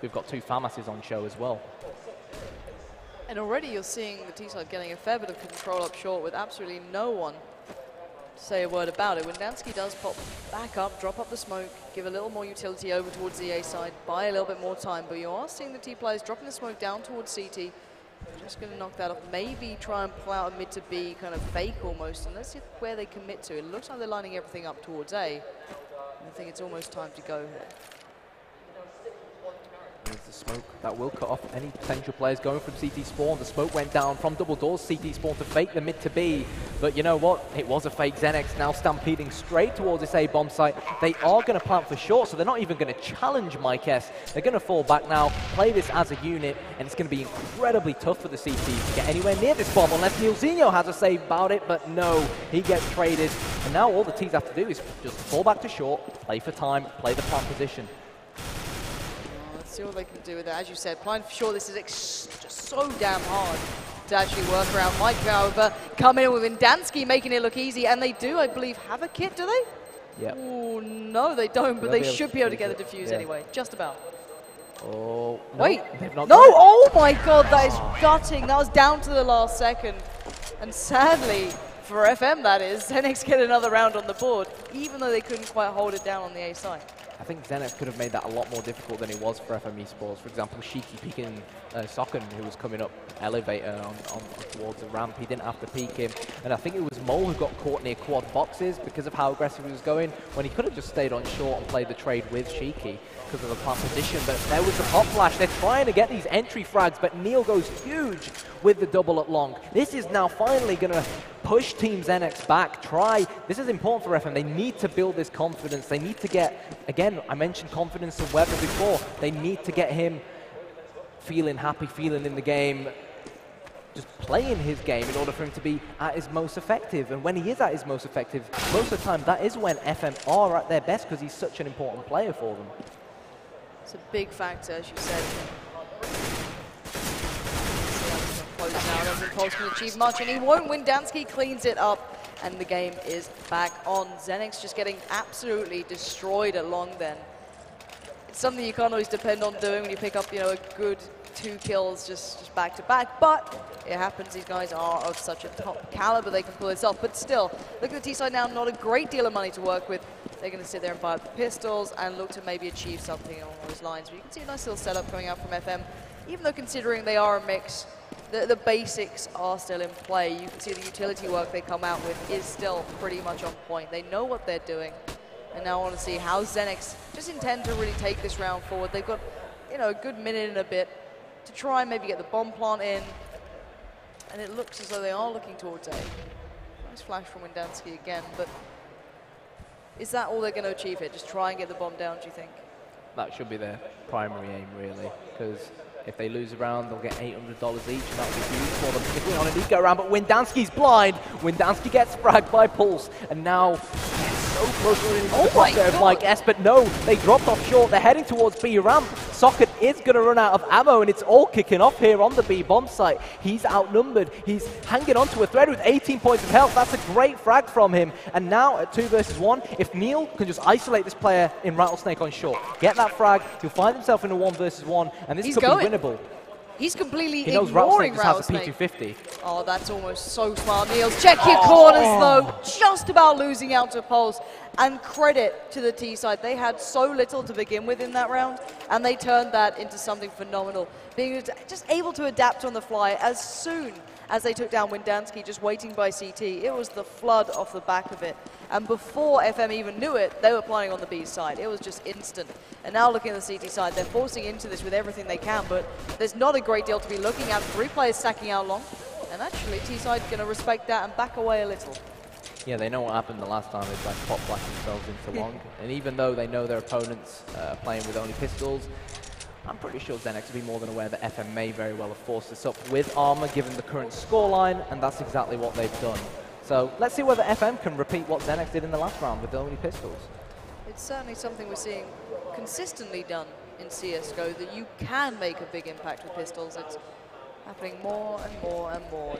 we've got 2 FAMASs on show as well. And already you're seeing the T-side getting a fair bit of control up short with absolutely no one to say a word about it. When Dansky does pop back up, drop up the smoke, give a little more utility over towards the A side, buy a little bit more time, but you are seeing the T players dropping the smoke down towards CT. Just going to knock that off. Maybe try and pull out a mid to B kind of fake almost, and let's see where they commit to. It looks like they're lining everything up towards A. I think it's almost time to go here. There's the smoke that will cut off any potential players going from CT spawn. The smoke went down from double doors, CT spawn to fake the mid to B. But you know what? It was a fake. XENEX now stampeding straight towards this A bomb site. They are going to plant for short, so they're not even going to challenge Mike S. They're going to fall back now, play this as a unit, and it's going to be incredibly tough for the CT to get anywhere near this bomb unless Nielzinho has a say about it, but no, he gets traded. And now all the T's have to do is just fall back to short, play for time, play the plant position. See what they can do with that. As you said, playing for sure, this is just so damn hard to actually work around. Mike, however, coming in with Dansky, making it look easy, and they do, I believe, have a kit, do they? Yeah. Oh, no, they don't, but they should be able to get the defuse anyway, just about. Oh, no, wait, no, oh my god, that is gutting. That was down to the last second. And sadly, For FM, that is. XENEX get another round on the board, even though they couldn't quite hold it down on the A side. I think XENEX could have made that a lot more difficult than it was for FM-eSports. For example, Shiki peeking Socken, who was coming up elevator on towards the ramp. He didn't have to peek him. And I think it was Mole who got caught near quad boxes because of how aggressive he was going, when he could have just stayed on short and played the trade with Shiki because of the plant position. But there was the pop flash. They're trying to get these entry frags, but Neil goes huge with the double at long. This is now finally going to push Team XENEX back. This is important for FM. They need to build this confidence. They need to get, again, I mentioned confidence of Weber before. They need to get him feeling happy, feeling in the game, just playing his game in order for him to be at his most effective. And when he is at his most effective, most of the time that is when FM are at their best because he's such an important player for them. It's a big factor, as you said. Close now, doesn't Pulse can achieve much, and he won't win. Dansky cleans it up, and the game is back on. XENEX just getting absolutely destroyed at long then. It's something you can't always depend on doing when you pick up, a good 2 kills just back to back, but it happens. These guys are of such a top caliber, they can pull this off. But still, look at the T side now, not a great deal of money to work with. They're going to sit there and buy up the pistols and look to maybe achieve something along those lines. But you can see a nice little setup coming out from FM, even though considering they are a mix, the basics are still in play. You can see the utility work they come out with is still pretty much on point. They know what they're doing. And now I want to see how XENEX just intend to really take this round forward. They've got, a good minute and a bit to try and maybe get the bomb plant in. And it looks as though they are looking towards A. Nice flash from Windansky again, but is that all they're going to achieve here? Just try and get the bomb down, do you think? That should be their primary aim, really, because if they lose a round, they'll get $800 each, and that would be huge for them, particularly on an eco round. But Windansky's blind. Windansky gets fragged by Pulse, and now so close to the top there of Mike S, but no, they dropped off short. They're heading towards B ramp. Socket is going to run out of ammo, and it's all kicking off here on the B bomb site. He's outnumbered. He's hanging onto a thread with 18 points of health. That's a great frag from him. And now at 2 versus 1, if Neil can just isolate this player in Rattlesnake on short, get that frag, he'll find himself in a 1 versus 1, and this could be winnable. He's completely he knows ignoring Rattlesnake just has a P250. Oh, that's almost so smart. Niels, check your corners though. Just about losing out to Pulse. And credit to the T side. They had so little to begin with in that round, and they turned that into something phenomenal. Being just able to adapt on the fly as soon as they took down Windansky, just waiting by CT. It was the flood off the back of it. And before FM even knew it, they were playing on the B side. It was just instant. And now looking at the CT side, they're forcing into this with everything they can, but there's not a great deal to be looking at. 3 players stacking out long, and actually T side going to respect that and back away a little. Yeah, they know what happened the last time. They like pop flash themselves into long. And even though they know their opponents playing with only pistols, I'm pretty sure XENEX will be more than aware that FM may very well have forced this up with armor given the current scoreline, and that's exactly what they've done. So let's see whether FM can repeat what XENEX did in the last round with only pistols. It's certainly something we're seeing consistently done in CSGO, that you can make a big impact with pistols. It's happening more and more and more.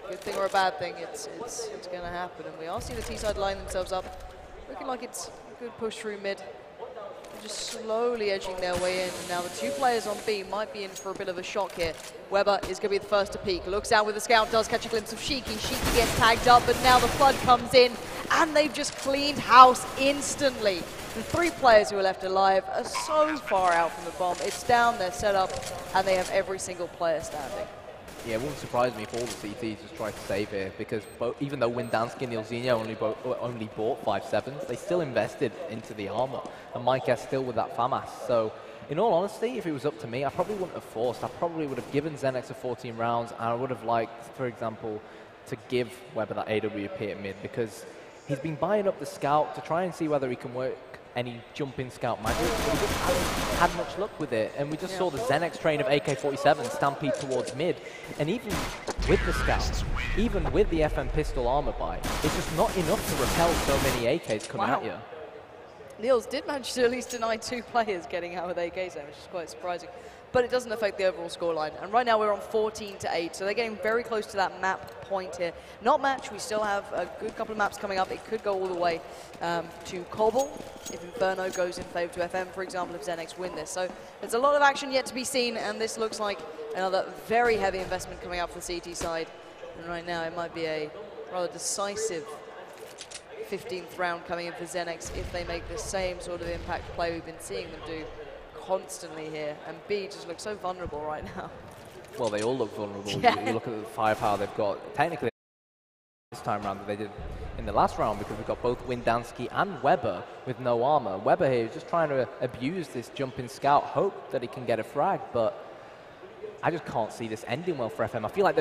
Good thing or a bad thing, it's going to happen. And we are seeing the T-side line themselves up, looking like it's a good push through mid. They're just slowly edging their way in. Now the 2 players on B might be in for a bit of a shock here. Weber is going to be the first to peek. Looks out with the scout, does catch a glimpse of Shiki. Shiki gets tagged up, but now the flood comes in, and they've just cleaned house instantly. The 3 players who are left alive are so far out from the bomb. It's down, they're set up, and they have every single player standing. Yeah, it wouldn't surprise me if all the CTs just tried to save here, because even though Windansky and Ilzinho only bought 5.7s, they still invested into the armor, and Mike S still with that FAMAS. So, in all honesty, if it was up to me, I probably wouldn't have forced. I probably would have given XENEX a 14 rounds, and I would have liked, for example, to give Weber that AWP at mid, because he's been buying up the scout to try and see whether he can work any jumping scout magic, but he just hasn't had much luck with it. And we just saw the XENEX train of AK-47 stampede towards mid, and even with the scout, even with the FM pistol armor buy, it's just not enough to repel so many AKs coming at you. Niels did manage to at least deny 2 players getting out with AKs there, which is quite surprising. But it doesn't affect the overall scoreline. And right now we're on 14-8, so they're getting very close to that map point here. Not match, we still have a good couple of maps coming up. It could go all the way to Cobble if Inferno goes in favor to FM, for example, if XENEX win this. So there's a lot of action yet to be seen, and this looks like another very heavy investment coming up for the CT side. And right now it might be a rather decisive 15th round coming in for XENEX if they make the same sort of impact play we've been seeing them do constantly here. And B just looks so vulnerable right now. Well, they all look vulnerable. Yeah. You look at the firepower they've got. Technically, this time around that they did in the last round, because we've got both Windansky and Weber with no armor. Weber here is just trying to abuse this jumping scout, hope that he can get a frag, but I just can't see this ending well for FM. I feel like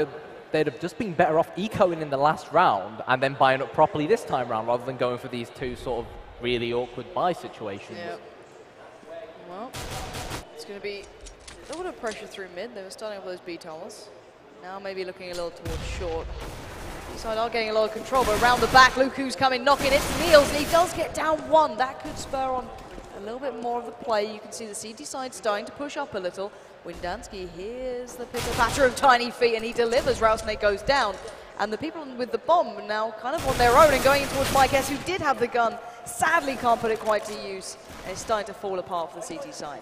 they'd have just been better off ecoing in the last round and then buying up properly this time round, rather than going for these two sort of really awkward buy situations. Yeah. Well, it's going to be a little bit of pressure through mid. They were starting with those B towers. Now maybe looking a little towards short. Side are getting a lot of control, but around the back, Luku's coming, knocking it. Niels, he does get down one. That could spur on a little bit more of the play. You can see the CT side starting to push up a little. Windansky hears the pickle patter of tiny feet, and he delivers. Rattlesnake goes down. And the people with the bomb now kind of on their own and going in towards Mike S, who did have the gun. Sadly can't put it quite to use, and it's starting to fall apart for the CT side.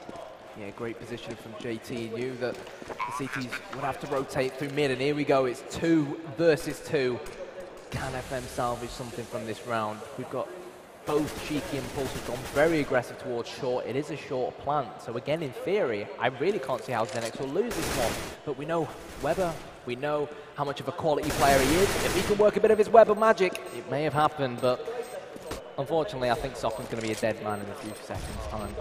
Yeah, great positioning from JT. Knew that the CTs would have to rotate through mid, and here we go. It's 2 versus 2. Can FM salvage something from this round? We've got both Cheeky and Pulse have gone very aggressive towards short. It is a short plant, so again, in theory, I really can't see how XENEX will lose this one. But we know Weber, we know how much of a quality player he is. If he can work a bit of his Weber magic, it may have happened, but unfortunately, I think Sokken's going to be a dead man in a few seconds' time.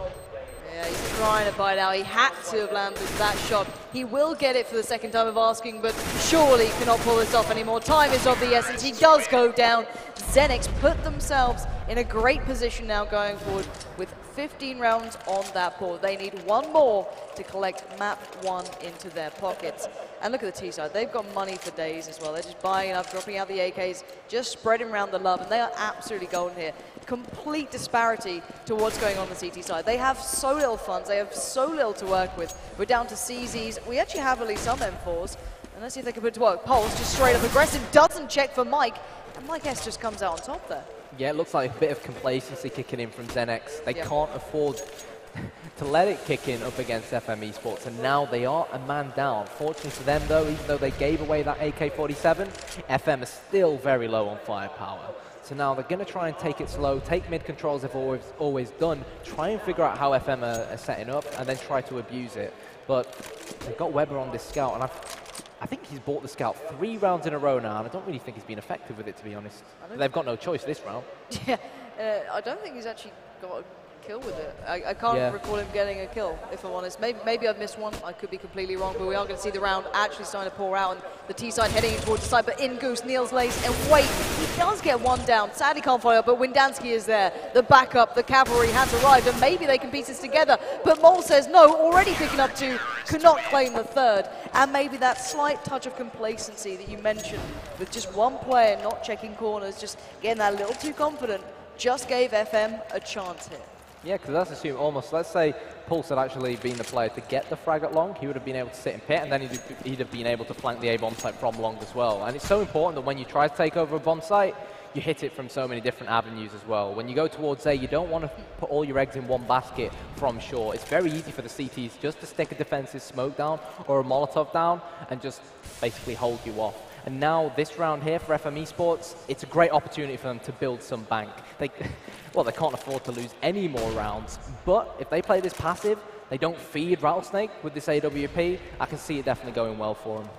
Yeah, he's trying to bite out. He had to have landed that shot. He will get it for the second time of asking, but surely cannot pull this off anymore. Time is of the essence. He does go down. XENEX put themselves in a great position now going forward with 15 rounds on that board. They need one more to collect map 1 into their pockets. And look at the T side. They've got money for days as well. They're just buying it up, dropping out the AKs, just spreading around the love, and they are absolutely golden here. Complete disparity to what's going on the CT side. They have so little funds. They have so little to work with. We're down to CZs. We actually have at least some M4s. And let's see if they can put it to work. Pulse just straight up aggressive, doesn't check for Mike. And Mike S just comes out on top there. Yeah, it looks like a bit of complacency kicking in from XENEX. They can't afford to let it kick in up against FM-eSports, and now they are a man down. Fortunately for them, though, even though they gave away that AK-47, FM is still very low on firepower. So now they're going to try and take it slow, take mid-control as they've always done, try and figure out how FM are setting up, and then try to abuse it. But they've got Weber on this scout, and I think he's bought the scout 3 rounds in a row now, and I don't really think he's been effective with it, to be honest. They've got no choice this round. Yeah, I don't think he's actually got a kill with it. I can't recall him getting a kill, if I'm honest. Maybe I've missed one. I could be completely wrong, but we are going to see the round actually starting to pour out, and the T side heading in towards the side, but in Goose, Niels lays, and wait, he does get one down. Sadly can't follow up, but Windansky is there. The backup, the cavalry has arrived, and maybe they can piece this together, but Mole says no, already picking up 2, cannot claim the 3rd, and maybe that slight touch of complacency that you mentioned, with just one player not checking corners, just getting that a little too confident, just gave FM a chance here. Yeah, because let's assume almost, let's say Pulse had actually been the player to get the frag at long, he would have been able to sit in pit, and then he'd have been able to flank the A-bomb site from long as well. And it's so important that when you try to take over a bomb site, you hit it from so many different avenues as well. When you go towards A, you don't want to put all your eggs in one basket from short. It's very easy for the CTs just to stick a defensive smoke down or a Molotov down and just basically hold you off. And now this round here for FM-eSports, it's a great opportunity for them to build some bank. They can't afford to lose any more rounds, but if they play this passive, they don't feed Rattlesnake with this AWP, I can see it definitely going well for them.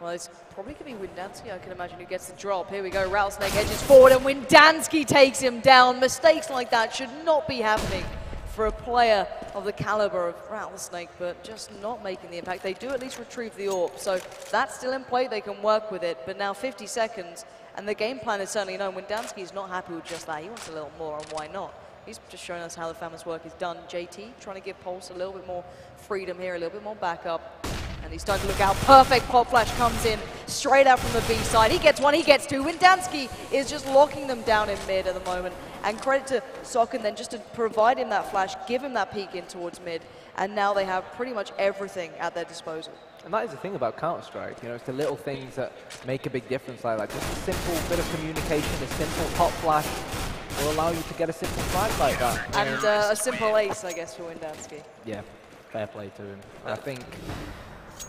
Well, it's probably going to be Windansky, I can imagine, who gets the drop. Here we go, Rattlesnake edges forward, and Windansky takes him down. Mistakes like that should not be happening for a player of the caliber of Rattlesnake, but just not making the impact. They do at least retrieve the AWP, so that's still in play. They can work with it, but now 50 seconds, and the game plan is certainly known. Windansky is not happy with just that. He wants a little more, and why not? He's just showing us how the famous work is done. JT trying to give Pulse a little bit more freedom here, a little bit more backup. And he's starting to look out. Perfect pop flash comes in straight out from the B side. He gets 1, he gets 2. Windansky is just locking them down in mid at the moment. And credit to Socken then just to provide him that flash, give him that peek in towards mid. And now they have pretty much everything at their disposal. And that is the thing about Counter-Strike, you know, it's the little things that make a big difference like that. Just a simple bit of communication, a simple pop flash will allow you to get a simple fight like that. And a simple ace, I guess, for Windansky. Yeah, fair play to him. I think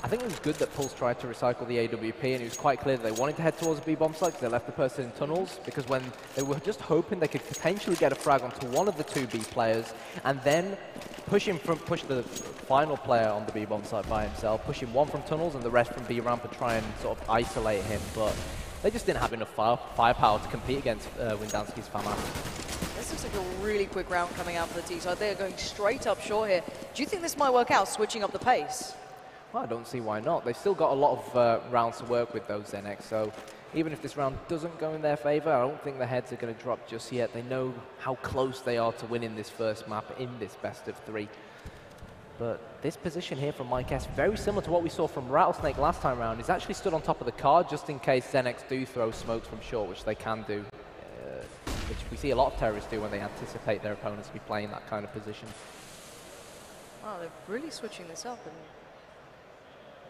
I think it was good that Pulse tried to recycle the AWP, and it was quite clear that they wanted to head towards the B-bomb site because they left the person in tunnels, because when they were just hoping they could potentially get a frag onto one of the two B players, and then push the final player on the B-bomb site by himself, push him one from tunnels and the rest from B-ramp and try and sort of isolate him, but they just didn't have enough firepower to compete against Windansky's FAMAS. This looks like a really quick round coming out for the T side. They are going straight up short here. Do you think this might work out, switching up the pace? Well, I don't see why not. They've still got a lot of rounds to work with, those XENEX, so even if this round doesn't go in their favor, I don't think the heads are going to drop just yet. They know how close they are to winning this first map in this best of 3. But this position here from Mike S, very similar to what we saw from Rattlesnake last time round. He's actually stood on top of the card just in case XENEX do throw smokes from short, which they can do, which we see a lot of terrorists do when they anticipate their opponents to be playing that kind of position. Wow, they're really switching this up, and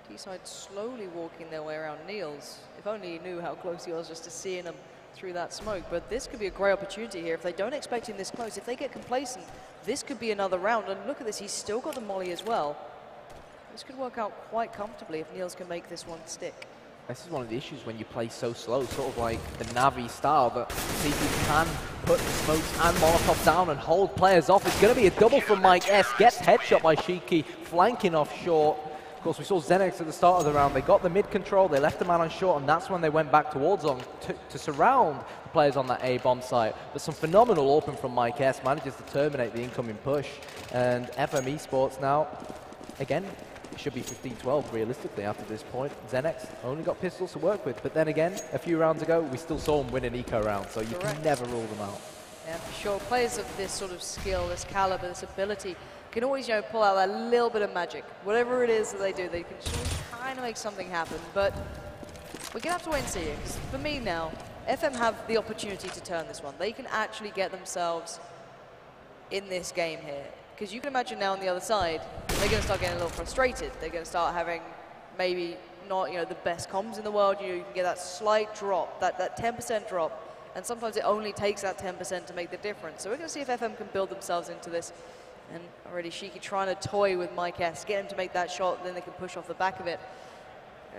T-side slowly walking their way around Niels. If only he knew how close he was just to seeing him through that smoke. But this could be a great opportunity here. If they don't expect him this close, if they get complacent, this could be another round. And look at this, he's still got the molly as well. This could work out quite comfortably if Niels can make this one stick. This is one of the issues when you play so slow, sort of like the Navi style, that CT can put the smokes and Molotov down and hold players off. It's going to be a double from Mike S. Gets headshot by Shiki, flanking off short. Of course, we saw XENEX at the start of the round. They got the mid control, they left the man on short, and that's when they went back towards them to surround the players on that A bomb site. But some phenomenal open from Mike S. Manages to terminate the incoming push. And FM-eSports now, again, it should be 15-12 realistically after this point. XENEX only got pistols to work with, but then again, a few rounds ago, we still saw them win an eco round, so you can never rule them out. Yeah, for sure. Players of this sort of skill, this caliber, this ability, can always, you know, pull out that little bit of magic. Whatever it is that they do, they can kind of make something happen. But we're going to have to wait and see it, because for me now, FM have the opportunity to turn this one. They can actually get themselves in this game here. Because you can imagine now on the other side, they're going to start getting a little frustrated. They're going to start having maybe not, you know, the best comms in the world. You know, you can get that slight drop, that 10% drop. And sometimes it only takes that 10% to make the difference. So we're going to see if FM can build themselves into this. And already Shiki trying to toy with Mike S, get him to make that shot, then they can push off the back of it.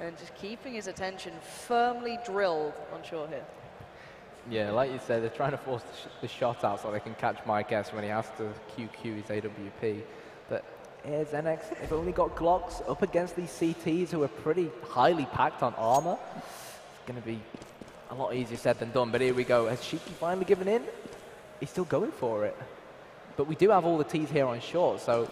And just keeping his attention firmly drilled on short here. Yeah, like you said, they're trying to force the shot out so they can catch Mike S when he has to QQ his AWP. But here's XENEX, they've only got Glocks up against these CTs who are pretty highly packed on armor. It's going to be a lot easier said than done, but here we go. Has Shiki finally given in? He's still going for it. But we do have all the T's here on short, so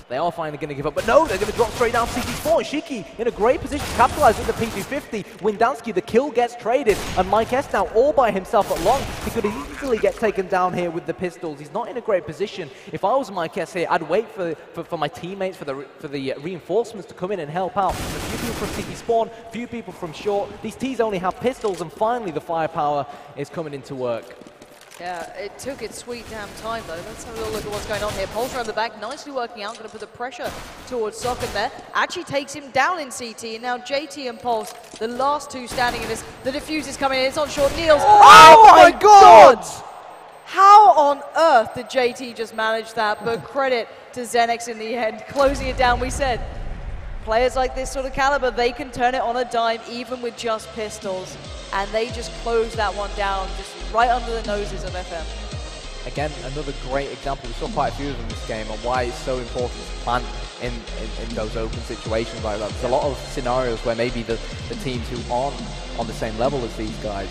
they are finally going to give up. But no, they're going to drop straight down CT4. Shiki in a great position to capitalize with the P250. Windansky, the kill gets traded, and Mike S now all by himself at long. He could easily get taken down here with the pistols. He's not in a great position. If I was Mike S here, I'd wait for my teammates, for the reinforcements to come in and help out. A few people from CT spawn, a few people from short. These T's only have pistols, and finally the firepower is coming into work. Yeah, it took its sweet damn time though. Let's have a little look at what's going on here. Pulse around the back, nicely working out. Going to put the pressure towards Socken there. Actually takes him down in CT, and now JT and Pulse, the last two standing in this. The defuse is coming in, it's on short. Niels. Oh my God! How on earth did JT just manage that? But credit to XENEX in the end, closing it down. We said, players like this sort of caliber, they can turn it on a dime even with just pistols. And they just closed that one down, just right under the noses of FM. Again, another great example. We saw quite a few of them this game, and why it's so important to plan in those open situations like that. There's a lot of scenarios where maybe the teams who aren't on the same level as these guys,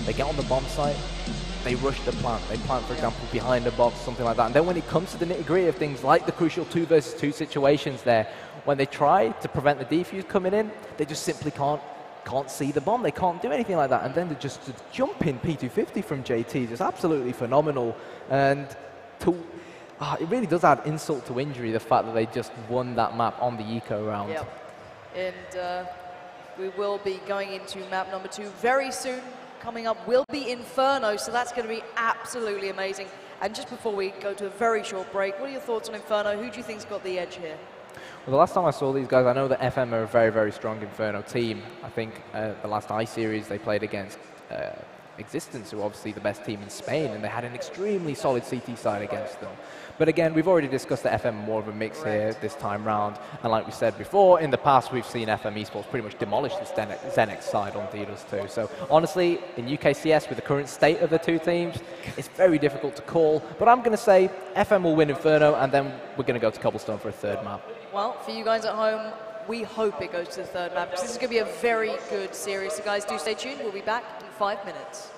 they get on the bomb site, they rush the plant. They plant, for example, behind a box, something like that. And then when it comes to the nitty-gritty of things like the crucial 2 versus 2 situations there, when they try to prevent the defuse coming in, they just simply can't see the bomb. They can't do anything like that. And then just the jumping P250 from JT is absolutely phenomenal. And it really does add insult to injury, the fact that they just won that map on the eco round. Yep. And we will be going into map number 2 very soon. Coming up will be Inferno, so that's going to be absolutely amazing. And just before we go to a very short break, what are your thoughts on Inferno? Who do you think's got the edge here? Well, the last time I saw these guys, I know that FM are a very, very strong Inferno team. I think the last I-Series they played against existence, who are obviously the best team in Spain, and they had an extremely solid CT side against them. But again, we've already discussed that FM more of a mix here this time round, and like we said before, in the past we've seen FM-eSports pretty much demolish the XENEX side on Deedles too. So honestly, in UKCS, with the current state of the two teams, it's very difficult to call, but I'm going to say FM will win Inferno, and then we're going to go to Cobblestone for a third map. Well, for you guys at home, we hope it goes to the third map, because this is going to be a very good series. So guys, do stay tuned. We'll be back in 5 minutes.